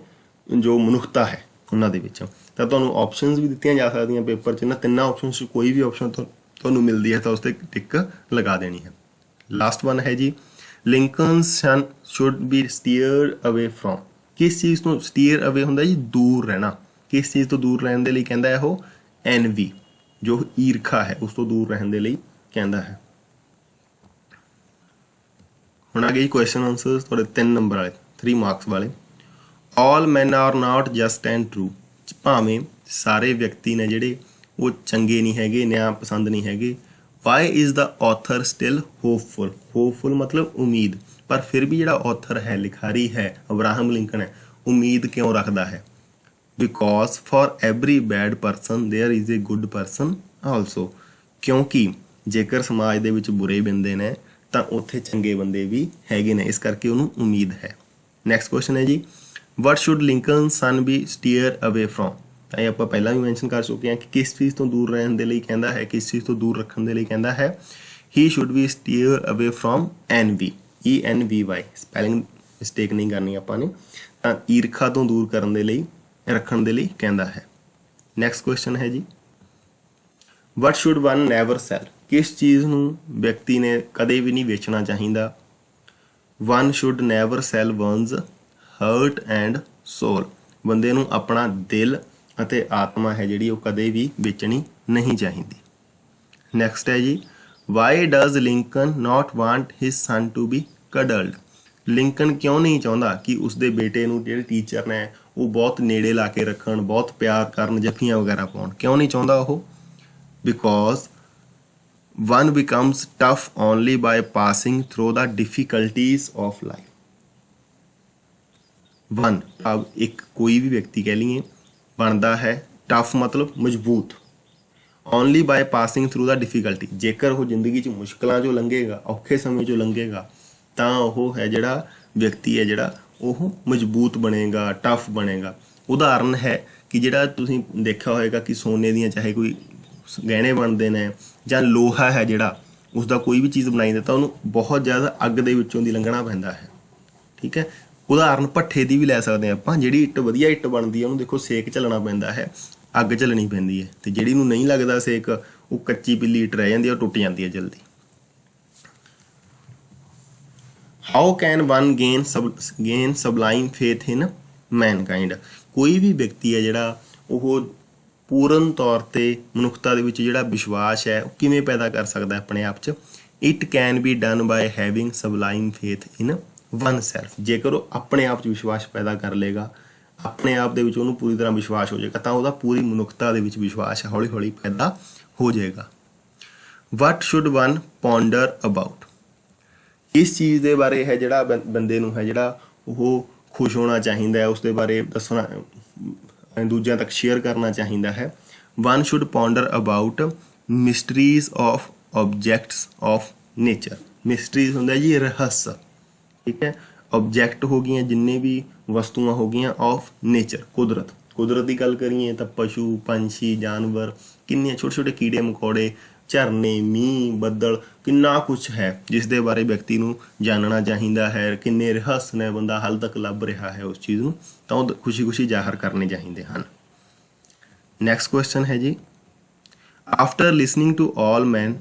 ਜੋ ਮਨੁੱਖਤਾ ਹੈ ਉਹਨਾਂ ਦੇ ਵਿੱਚ। ਤਾਂ ਤੁਹਾਨੂੰ ਆਪਸ਼ਨਸ ਵੀ ਦਿੱਤੀਆਂ ਜਾ ਸਕਦੀਆਂ ਪੇਪਰ 'ਚ, ਇਹਨਾਂ ਤਿੰਨਾਂ ਆਪਸ਼ਨਸ 'ਚ ਕੋਈ ਵੀ ਆਪਸ਼ਨ ਤੁਹਾਨੂੰ ਮਿਲਦੀ ਹੈ ਤਾਂ ਉਸ 'ਤੇ ਟਿਕ ਲਗਾ ਦੇਣੀ ਹੈ। ਲਾਸਟ ਵਨ ਹੈ ਜੀ, ਲਿੰਕਨ ਸਨ ਸ਼ੁੱਡ ਬੀ ਸਟੀਅਰਡ ਅਵੇ ਫਰੋਮ, ਕਿਸ ਚੀਜ਼ ਤੋਂ ਸਟੀਅਰ ਅਵੇ ਹੁੰਦਾ ਜੀ? ਦੂਰ ਰਹਿਣਾ। ਕਿਸ ਚੀਜ਼ ਤੋਂ ਦੂਰ ਰਹਿਣ ਦੇ ਲਈ ਕਹਿੰਦਾ ਹੈ ਉਹ? ਐਨਵੀ, ਜੋ ਈਰਖਾ ਹੈ ਉਸ ਤੋਂ ਦੂਰ ਰਹਿਣ ਦੇ ਲਈ ਕਹਿੰਦਾ ਹੈ। ਹੁਣ ਆ ਗਏ ਜੀ ਕੁਐਸਚਨ ਆਨਸਰਸ ਤੁਹਾਡੇ 3 ਨੰਬਰ ਵਾਲੇ, 3 ਮਾਰਕਸ ਵਾਲੇ। All men are not just and true, ਭਾਵੇਂ ਸਾਰੇ ਵਿਅਕਤੀ ਨੇ ਜਿਹੜੇ ਉਹ ਚੰਗੇ ਨਹੀਂ ਹੈਗੇ, ਨਿਆਂ ਪਸੰਦ ਨਹੀਂ ਹੈਗੇ। Y is the author still hopeful, hopeful ਮਤਲਬ ਉਮੀਦ, ਪਰ ਫਿਰ ਵੀ ਜਿਹੜਾ ਆਥਰ ਹੈ, ਲਿਖਾਰੀ ਹੈ, ਅਬਰਾਹਮ ਲਿੰਕਨ ਹੈ, ਉਮੀਦ ਕਿਉਂ ਰੱਖਦਾ ਹੈ? Because for every bad person there is a good person also, ਕਿਉਂਕਿ ਜੇਕਰ ਸਮਾਜ ਦੇ ਵਿੱਚ ਬੁਰੇ ਬੰਦੇ ਨੇ ਤਾਂ ਉੱਥੇ ਚੰਗੇ ਬੰਦੇ ਵੀ ਹੈਗੇ ਨੇ, ਇਸ ਕਰਕੇ ਉਹਨੂੰ ਉਮੀਦ ਹੈ। ਨੈਕਸਟ ਕੁਐਸਚਨ ਹੈ ਜੀ, what should Lincoln son be steer away from, ਤਾਂ ਇਹ ਆਪਾਂ ਪਹਿਲਾਂ ਵੀ ਮੈਂਸ਼ਨ ਕਰ ਚੁੱਕੇ ਹਾਂ ਕਿ ਕਿਸ ਚੀਜ਼ ਤੋਂ ਦੂਰ ਰਹਿਣ ਦੇ ਲਈ ਕਹਿੰਦਾ ਹੈ, ਕਿਸ ਚੀਜ਼ ਤੋਂ ਦੂਰ ਰੱਖਣ ਦੇ ਲਈ ਕਹਿੰਦਾ ਹੈ। ਹੀ should be steer away from ਐਨਵੀ, ENVY, spelling mistake ਨਹੀਂ ਕਰਨੀ ਆਪਾਂ ਨੇ, ਤਾਂ ਈਰਖਾ ਤੋਂ ਦੂਰ ਕਰਨ ਦੇ ਲਈ, ਰੱਖਣ ਦੇ ਲਈ ਕਹਿੰਦਾ ਹੈ। ਨੈਕਸਟ ਕੁਐਸਚਨ ਹੈ ਜੀ, what should one never cell, ਕਿਸ ਚੀਜ਼ ਨੂੰ ਵਿਅਕਤੀ ਨੇ ਕਦੇ ਵੀ ਨਹੀਂ ਵੇਚਣਾ ਚਾਹੀਦਾ? One should never sell one's heart and soul, ਬੰਦੇ ਨੂੰ ਆਪਣਾ ਦਿਲ ਅਤੇ ਆਤਮਾ ਹੈ ਜਿਹੜੀ ਉਹ ਕਦੇ ਵੀ ਵੇਚਣੀ ਨਹੀਂ ਚਾਹੀਦੀ। ਨੈਕਸਟ ਹੈ ਜੀ, why does Lincoln not want his son to be cuddled, Lincoln ਕਿਉਂ ਨਹੀਂ ਚਾਹੁੰਦਾ ਕਿ ਉਸਦੇ ਬੇਟੇ ਨੂੰ ਜਿਹੜੇ ਟੀਚਰ ਨੇ ਉਹ ਬਹੁਤ ਨੇੜੇ ਲਾ ਕੇ ਰੱਖਣ, ਬਹੁਤ ਪਿਆਰ ਕਰਨ, ਜੱਫੀਆਂ ਵਗੈਰਾ ਪਾਉਣ, ਕਿਉਂ ਨਹੀਂ ਚਾਹੁੰਦਾ ਉਹ? Because one becomes tough only by passing through the difficulties of life, one अब एक कोई भी व्यक्ति कह लीए बनता है टफ मतलब मजबूत ਓਨਲੀ ਬਾਏ ਪਾਸਿੰਗ ਥਰੂ ਦਾ ਡਿਫਿਕਲਟੀ ਜੇਕਰ ਉਹ ਜ਼ਿੰਦਗੀ 'ਚ ਮੁਸ਼ਕਲਾਂ 'ਚੋਂ ਲੰਘੇਗਾ ਔਖੇ ਸਮੇਂ 'ਚੋਂ ਲੰਘੇਗਾ ਤਾਂ ਉਹ ਹੈ ਜਿਹੜਾ ਵਿਅਕਤੀ ਹੈ ਜਿਹੜਾ ਉਹ ਮਜ਼ਬੂਤ ਬਣੇਗਾ ਟਫ ਬਣੇਗਾ ਉਦਾਹਰਨ ਹੈ ਕਿ ਜਿਹੜਾ ਤੁਸੀਂ ਦੇਖਿਆ ਹੋਏਗਾ ਕਿ ਸੋਨੇ ਦੀਆਂ ਚਾਹੇ ਕੋਈ ਗਹਿਣੇ ਬਣਦੇ ਨੇ ਜਾਂ ਲੋਹਾ ਹੈ ਜਿਹੜਾ ਉਸ ਦਾ ਕੋਈ ਵੀ ਚੀਜ਼ ਬਣਾਈ ਦਿੱਤਾ ਉਹਨੂੰ ਬਹੁਤ ਜ਼ਿਆਦਾ ਅੱਗ ਦੇ ਵਿੱਚੋਂ ਦੀ ਲੰਘਣਾ ਪੈਂਦਾ ਹੈ ਠੀਕ ਹੈ ਉਦਾਹਰਨ ਭੱਠੇ ਦੀ ਵੀ ਲੈ ਸਕਦੇ ਹਾਂ ਆਪਾਂ ਜਿਹੜੀ ਇੱਟ ਵਧੀਆ ਇੱਟ ਬਣਦੀ ਹੈ ਉਹਨੂੰ ਦੇਖੋ ਸੇਕ ਝੱਲਣਾ ਪੈਂਦਾ ਹੈ ਅੱਗ ਝੱਲਣੀ ਪੈਂਦੀ ਹੈ ਤੇ ਜਿਹੜੀ ਨੂੰ ਨਹੀਂ ਲੱਗਦਾ ਸੇਕ ਉਹ ਕੱਚੀ ਪਿੱਲੀ ਇੱਟ ਰਹਿ ਜਾਂਦੀ ਹੈ ਉਹ ਟੁੱਟ ਜਾਂਦੀ ਹੈ ਜਲਦੀ how can one gain sublime faith in mankind ਕੋਈ ਵੀ ਵਿਅਕਤੀ ਹੈ ਜਿਹੜਾ ਉਹ ਪੂਰਨ ਤੌਰ ਤੇ ਮਨੁੱਖਤਾ ਦੇ ਵਿੱਚ ਜਿਹੜਾ ਵਿਸ਼ਵਾਸ ਹੈ ਉਹ ਕਿਵੇਂ ਪੈਦਾ ਕਰ ਸਕਦਾ ਆਪਣੇ ਆਪ 'ਚ it can be done by having sublime faith in oneself ਜੇਕਰ ਉਹ ਆਪਣੇ ਆਪ 'ਚ ਵਿਸ਼ਵਾਸ ਪੈਦਾ ਕਰ ਲਏਗਾ ਆਪਣੇ ਆਪ ਦੇ ਵਿੱਚ ਉਹਨੂੰ ਪੂਰੀ ਤਰ੍ਹਾਂ ਵਿਸ਼ਵਾਸ ਹੋ ਜਾਏਗਾ ਤਾਂ ਉਹਦਾ ਪੂਰੀ ਮਨੁੱਖਤਾ ਦੇ ਵਿੱਚ ਵਿਸ਼ਵਾਸ ਹੌਲੀ ਹੌਲੀ ਪੈਦਾ ਹੋ ਜਾਏਗਾ ਵਟ ਸ਼ੁੱਡ ਵਨ ਪੌਂਡਰ ਅਬਾਊਟ ਇਸ ਚੀਜ਼ ਦੇ ਬਾਰੇ ਹੈ ਜਿਹੜਾ ਬੰਦੇ ਨੂੰ ਹੈ ਜਿਹੜਾ ਉਹ ਖੁਸ਼ ਹੋਣਾ ਚਾਹੀਦਾ ਹੈ ਉਸ ਦੇ ਬਾਰੇ ਦੱਸਣਾ ਦੂਜਿਆਂ ਤੱਕ ਸ਼ੇਅਰ ਕਰਨਾ ਚਾਹੀਦਾ ਹੈ one should ponder about mysteries of objects of nature mysteries ਹੁੰਦਾ ਜੀ ਰਹੱਸ ਠੀਕ ਹੈ ਆਬਜੈਕਟ ਹੋ ਗਈਆਂ ਜਿੰਨੇ ਵੀ ਵਸਤੂਆਂ ਹੋ ਗਈਆਂ ਆਫ ਨੇਚਰ ਕੁਦਰਤ ਦੀ ਗੱਲ ਕਰੀਏ ਤਾਂ ਪਸ਼ੂ ਪੰਛੀ ਜਾਨਵਰ ਕਿੰਨੇ ਛੋਟੇ ਛੋਟੇ ਕੀੜੇ ਮਕੌੜੇ ਝਰਨੇ ਮੀਂਹ ਬੱਦਲ ਕਿੰਨਾ ਕੁਛ ਹੈ ਜਿਸ ਦੇ ਬਾਰੇ ਵਿਅਕਤੀ ਨੂੰ ਜਾਣਨਾ ਚਾਹੀਦਾ ਹੈ ਕਿੰਨੇ ਰਹੱਸ ਨੇ ਬੰਦਾ ਹਾਲ ਤੱਕ ਲੱਭ ਰਿਹਾ ਹੈ ਉਸ ਚੀਜ਼ ਨੂੰ ਤਾਂ ਉਹ ਖੁਸ਼ੀ ਜ਼ਾਹਰ ਕਰਨੇ ਚਾਹੀਦੇ ਹਨ ਨੈਕਸਟ ਕੁਐਸਚਨ ਹੈ ਜੀ after listening to all man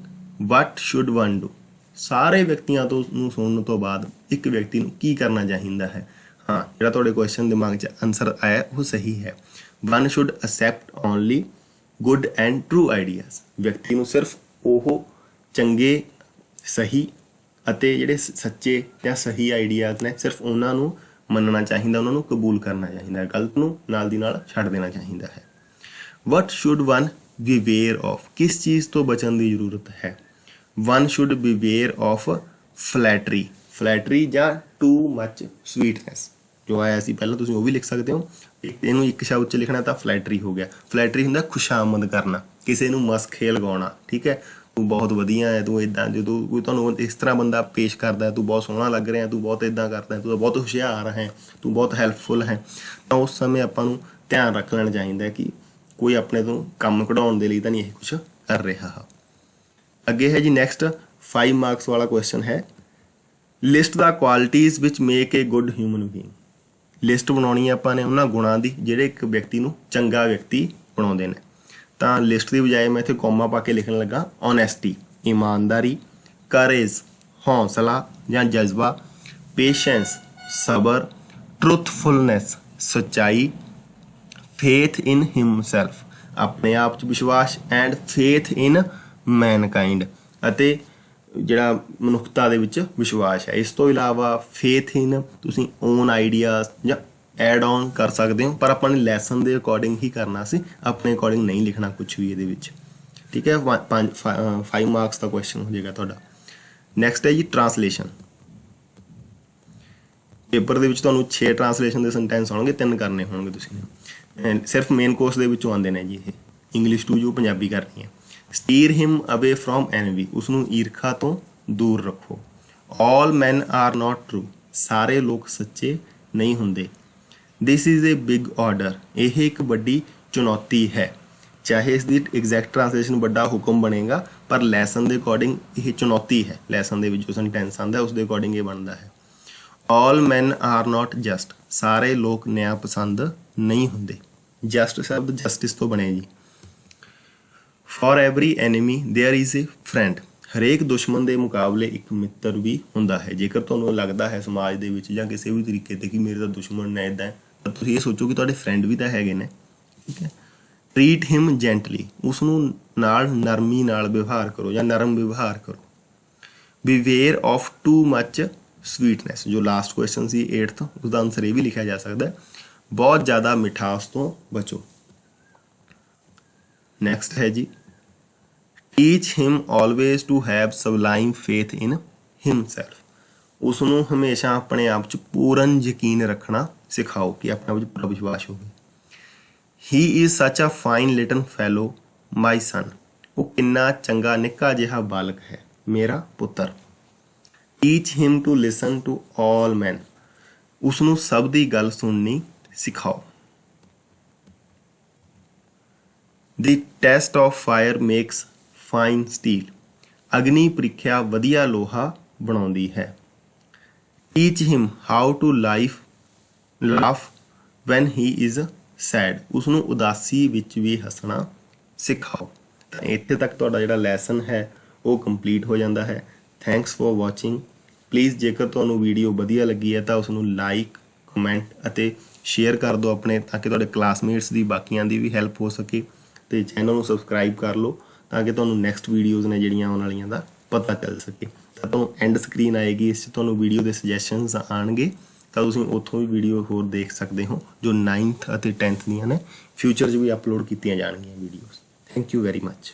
what should one do ਸਾਰੇ ਵਿਅਕਤੀਆਂ ਤੋਂ ਨੂੰ ਸੁਣਨ ਤੋਂ ਬਾਅਦ ਇੱਕ ਵਿਅਕਤੀ ਨੂੰ ਕੀ ਕਰਨਾ ਚਾਹੀਦਾ ਹੈ ਹਾਂ ਜਿਹੜਾ ਤੁਹਾਡੇ ਕੁਐਸਚਨ ਦਿਮਾਗ 'ਚ ਆਨਸਰ ਆਇਆ ਉਹ ਸਹੀ ਹੈ one should accept only good and true ideas ਵਿਅਕਤੀ ਨੂੰ ਸਿਰਫ ਉਹ ਚੰਗੇ ਸਹੀ ਅਤੇ ਜਿਹੜੇ ਸੱਚੇ ਜਾਂ ਸਹੀ ਆਈਡੀਆਜ਼ ਨੇ ਸਿਰਫ ਉਹਨਾਂ ਨੂੰ ਮੰਨਣਾ ਚਾਹੀਦਾ ਉਹਨਾਂ ਨੂੰ ਕਬੂਲ ਕਰਨਾ ਚਾਹੀਦਾ ਗਲਤ ਨੂੰ ਨਾਲ ਦੀ ਨਾਲ ਛੱਡ ਦੇਣਾ ਚਾਹੀਦਾ ਹੈ ਵਟ ਸ਼ੁੱਡ ਵਨ ਬੀਵੇਅਰ ਆਫ ਕਿਸ ਚੀਜ਼ ਤੋਂ ਬਚਣ ਦੀ ਜ਼ਰੂਰਤ ਹੈ ਵਨ ਸ਼ੁੱਡ ਬੀਵੇਅਰ ਆਫ ਫਲੈਟਰੀ ਜਾਂ ਟੂ ਮੱਚ ਸਵੀਟਨੈਸ ਜੋ ਆਇਆ ਸੀ ਪਹਿਲਾਂ ਤੁਸੀਂ ਉਹ ਵੀ ਲਿਖ ਸਕਦੇ ਹੋ ਇਹਨੂੰ ਇੱਕ ਸ਼ਬਦ 'ਚ ਲਿਖਣਾ ਤਾਂ ਫਲੈਟਰੀ ਹੋ ਗਿਆ ਫਲੈਟਰੀ ਹੁੰਦਾ ਖੁਸ਼ਾਮਦ ਕਰਨਾ ਕਿਸੇ ਨੂੰ ਮਸਖੇ ਲਗਾਉਣਾ ਠੀਕ ਹੈ ਤੂੰ ਬਹੁਤ ਵਧੀਆ ਹੈ ਤੂੰ ਇੱਦਾਂ ਜਦੋਂ ਕੋਈ ਤੁਹਾਨੂੰ ਇਸ ਤਰ੍ਹਾਂ ਬੰਦਾ ਪੇਸ਼ ਕਰਦਾ ਤੂੰ ਬਹੁਤ ਸੋਹਣਾ ਲੱਗ ਰਿਹਾ ਤੂੰ ਬਹੁਤ ਇੱਦਾਂ ਕਰਦਾ ਤੂੰ ਬਹੁਤ ਹੁਸ਼ਿਆਰ ਹੈ ਤੂੰ ਬਹੁਤ ਹੈਲਪਫੁਲ ਹੈ ਤਾਂ ਉਸ ਸਮੇਂ ਆਪਾਂ ਨੂੰ ਧਿਆਨ ਰੱਖ ਲੈਣਾ ਚਾਹੀਦਾ ਕਿ ਕੋਈ ਆਪਣੇ ਤੋਂ ਕੰਮ ਕਢਾਉਣ ਦੇ ਲਈ ਤਾਂ ਨਹੀਂ ਇਹ ਕੁਛ ਕਰ ਰਿਹਾ ਅੱਗੇ ਹੈ ਜੀ ਨੈਕਸਟ 5 ਮਾਰਕਸ ਵਾਲਾ ਕੁਐਸਚਨ ਹੈ ਲਿਸਟ ਦਾ ਕੁਆਲਿਟੀਜ਼ ਵਿਚ ਮੇਕ ਏ ਗੁੱਡ ਹਿਊਮਨ ਬੀਇੰਗ ਲਿਸਟ ਬਣਾਉਣੀ ਹੈ ਆਪਾਂ ਨੇ ਉਹਨਾਂ ਗੁਣਾਂ ਦੀ ਜਿਹੜੇ ਇੱਕ ਵਿਅਕਤੀ ਨੂੰ ਚੰਗਾ ਵਿਅਕਤੀ ਬਣਾਉਂਦੇ ਨੇ ਤਾਂ ਲਿਸਟ ਦੀ ਬਜਾਏ ਮੈਂ ਇੱਥੇ ਕੌਮਾ ਪਾ ਕੇ ਲਿਖਣ ਲੱਗਾ ਓਨੈਸਟੀ ਇਮਾਨਦਾਰੀ ਕਰੇਜ ਹੌਸਲਾ ਜਾਂ ਜਜ਼ਬਾ ਪੇਸ਼ੈਂਸ ਸਬਰ ਟਰੂਥਫੁਲਨੈਸ ਸੱਚਾਈ ਫੇਥ ਇਨ ਹਿਮਸੈਲਫ ਆਪਣੇ ਆਪ 'ਚ ਵਿਸ਼ਵਾਸ ਐਂਡ ਫੇਥ ਇਨ ਮੈਨਕਾਈਂਡ ਅਤੇ ਜਿਹੜਾ ਮਨੁੱਖਤਾ ਦੇ ਵਿੱਚ ਵਿਸ਼ਵਾਸ ਹੈ ਇਸ ਤੋਂ ਇਲਾਵਾ ਫੇਥ ਇਨ ਤੁਸੀਂ ਓਨ ਆਈਡੀਆਜ਼ ਜਾਂ ਐਡ ਔਨ ਕਰ ਸਕਦੇ ਹੋ ਪਰ ਆਪਾਂ ਨੇ ਲੈਸਨ ਦੇ ਅਕੋਰਡਿੰਗ ਹੀ ਕਰਨਾ ਸੀ ਆਪਣੇ ਅਕੋਰਡਿੰਗ ਨਹੀਂ ਲਿਖਣਾ ਕੁਝ ਵੀ ਇਹਦੇ ਵਿੱਚ ਠੀਕ ਹੈ 5 ਮਾਰਕਸ ਦਾ ਕੁਐਸਚਨ ਹੋ ਜਾਏਗਾ ਤੁਹਾਡਾ ਨੈਕਸਟ ਹੈ ਜੀ ਟਰਾਂਸਲੇਸ਼ਨ ਪੇਪਰ ਦੇ ਵਿੱਚ ਤੁਹਾਨੂੰ 6 ਟਰਾਂਸਲੇਸ਼ਨ ਦੇ ਸੈਂਟੈਂਸ ਆਉਣਗੇ 3 ਕਰਨੇ ਹੋਣਗੇ ਤੁਸੀਂ ਸਿਰਫ ਮੇਨ ਕੋਰਸ ਦੇ ਵਿੱਚੋਂ ਆਉਂਦੇ ਨੇ ਜੀ ਇਹ ਇੰਗਲਿਸ਼ ਟੂ ਜੋ ਪੰਜਾਬੀ ਕਰਨੀ ਹੈ ਸਟੀਰ ਹਿਮ ਅਵੇ ਫਰੋਮ ਐਨਵੀ ਉਸਨੂੰ ਈਰਖਾ ਤੋਂ ਦੂਰ ਰੱਖੋ ਆਲ ਮੈਨ ਆਰ ਨਾਟ ਟਰੂ ਸਾਰੇ ਲੋਕ ਸੱਚੇ ਨਹੀਂ ਹੁੰਦੇ this is a big order ਇਹ ਇੱਕ ਵੱਡੀ ਚੁਣੌਤੀ ਹੈ ਚਾਹੇ ਇਸ ਦੀ ਐਗਜ਼ੈਕਟ ਟ੍ਰਾਂਸਲੇਸ਼ਨ ਵੱਡਾ ਹੁਕਮ ਬਣੇਗਾ ਪਰ ਲੈਸਨ ਦੇ ਅਕੋਰਡਿੰਗ ਇਹ ਚੁਣੌਤੀ ਹੈ ਲੈਸਨ ਦੇ ਵਿੱਚ ਜੋ ਸੈਂਟੈਂਸ ਆਉਂਦਾ ਉਸ ਦੇ ਅਕੋਰਡਿੰਗ ਇਹ ਬਣਦਾ ਹੈ all men are not just ਸਾਰੇ ਲੋਕ ਨਿਆਂ ਪਸੰਦ ਨਹੀਂ ਹੁੰਦੇ ਜਸਟ ਸ਼ਬਦ ਜਸਟਿਸ ਤੋਂ ਬਣੇ ਜੀ for every enemy there is a friend ਹਰੇਕ ਦੁਸ਼ਮਣ ਦੇ ਮੁਕਾਬਲੇ ਇੱਕ ਮਿੱਤਰ ਵੀ ਹੁੰਦਾ ਹੈ ਜੇਕਰ ਤੁਹਾਨੂੰ ਲੱਗਦਾ ਹੈ ਸਮਾਜ ਦੇ ਵਿੱਚ ਜਾਂ ਕਿਸੇ ਵੀ ਤਰੀਕੇ ਤੇ ਕਿ ਮੇਰੇ ਤਾਂ ਦੁਸ਼ਮਣ ਨੇ ਇੱਦਾਂ ਤਾਂ ਤੁਸੀਂ ਇਹ ਸੋਚੋ ਕਿ ਤੁਹਾਡੇ ਫਰੈਂਡ ਵੀ ਤਾਂ ਹੈਗੇ ਨੇ ਠੀਕ ਹੈ ਟ੍ਰੀਟ ਹਿਮ ਜੈਂਟਲੀ ਉਸ ਨੂੰ ਨਾਲ ਨਰਮੀ ਨਾਲ ਵਿਵਹਾਰ ਕਰੋ ਜਾਂ ਨਰਮ ਵਿਵਹਾਰ ਕਰੋ ਬੀਵੇਅਰ ਆਫ ਟੂ ਮੱਚ ਸਵੀਟਨੈਸ ਜੋ ਲਾਸਟ ਕੁਐਸਚਨ ਸੀ 8th ਉਸ ਦਾ ਆਨਸਰ ਇਹ ਵੀ ਲਿਖਿਆ ਜਾ ਸਕਦਾ ਬਹੁਤ ਜ਼ਿਆਦਾ ਮਿਠਾਸ ਤੋਂ ਬਚੋ ਨੈਕਸਟ ਹੈ ਜੀ teach him always to have sublime faith in himself ਉਸ ਨੂੰ ਹਮੇਸ਼ਾ ਆਪਣੇ ਆਪ 'ਚ ਪੂਰਨ ਯਕੀਨ ਰੱਖਣਾ ਸਿਖਾਓ ਕਿ ਆਪਣੇ ਆਪ 'ਚ ਪੂਰਾ ਵਿਸ਼ਵਾਸ ਹੋਵੇ। ਹੀ ਇਜ਼ ਸੱਚ ਅ ਫਾਈਨ ਲਿਟਲ ਫੈਲੋ ਮਾਈ ਸਨ। ਉਹ ਕਿੰਨਾ ਚੰਗਾ ਨਿੱਕਾ ਜਿਹਾ ਬਾਲਕ ਹੈ, ਮੇਰਾ ਪੁੱਤਰ। Teach him to listen to all men. ਉਸ ਨੂੰ ਸਭ ਦੀ ਗੱਲ ਸੁਣਨੀ ਸਿਖਾਓ। The test of fire makes fine steel। ਅਗਨੀ ਪ੍ਰੀਖਿਆ ਵਧੀਆ ਲੋਹਾ ਬਣਾਉਂਦੀ ਹੈ। Teach him how to laugh when he is sad। ਉਸ ਨੂੰ ਉਦਾਸੀ ਵਿੱਚ ਵੀ ਹੱਸਣਾ ਸਿਖਾਓ। ਤਾਂ ਇੱਥੇ ਤੱਕ ਤੁਹਾਡਾ ਜਿਹੜਾ ਲੈਸਨ ਹੈ ਉਹ ਕੰਪਲੀਟ ਹੋ ਜਾਂਦਾ ਹੈ। Thanks for watching. ਪਲੀਜ਼ ਜੇਕਰ ਤੁਹਾਨੂੰ ਵੀਡੀਓ ਵਧੀਆ ਲੱਗੀ ਹੈ ਤਾਂ ਉਸ ਨੂੰ ਲਾਈਕ, ਕਮੈਂਟ ਅਤੇ ਸ਼ੇਅਰ ਕਰ ਦਿਓ ਆਪਣੇ, ਤਾਂ ਕਿ ਤੁਹਾਡੇ ਕਲਾਸਮੇਟਸ ਦੀ ਬਾਕੀਆਂ ਦੀ ਵੀ ਹੈਲਪ ਹੋ ਸਕੇ। ਤੇ ਚੈਨਲ ਨੂੰ ਸਬਸਕ੍ਰਾਈਬ ਕਰ ਲਓ ਤਾਂ ਕਿ ਤੁਹਾਨੂੰ ਨੈਕਸਟ ਵੀਡੀਓਜ਼ ਨੇ ਜਿਹੜੀਆਂ ਆਉਣ ਵਾਲੀਆਂ ਦਾ ਪਤਾ ਚੱਲ ਸਕੇ। ਤਾਂ ਤੁਹਾਨੂੰ ਐਂਡ ਸਕਰੀਨ ਆਏਗੀ, ਇਸ 'ਚ ਤੁਹਾਨੂੰ ਵੀਡੀਓ ਦੇ ਸੁਜੈਸ਼ਨਸ ਆਉਣਗੇ, ਤਾਂ ਤੁਸੀਂ ਉੱਥੋਂ ਵੀ ਵੀਡੀਓ ਹੋਰ ਦੇਖ ਸਕਦੇ ਹੋ ਜੋ 9th ਅਤੇ 10th ਦੀਆਂ ਨੇ। ਫਿਊਚਰ 'ਚ ਵੀ ਅਪਲੋਡ ਕੀਤੀਆਂ ਜਾਣਗੀਆਂ videos. Thank you very much.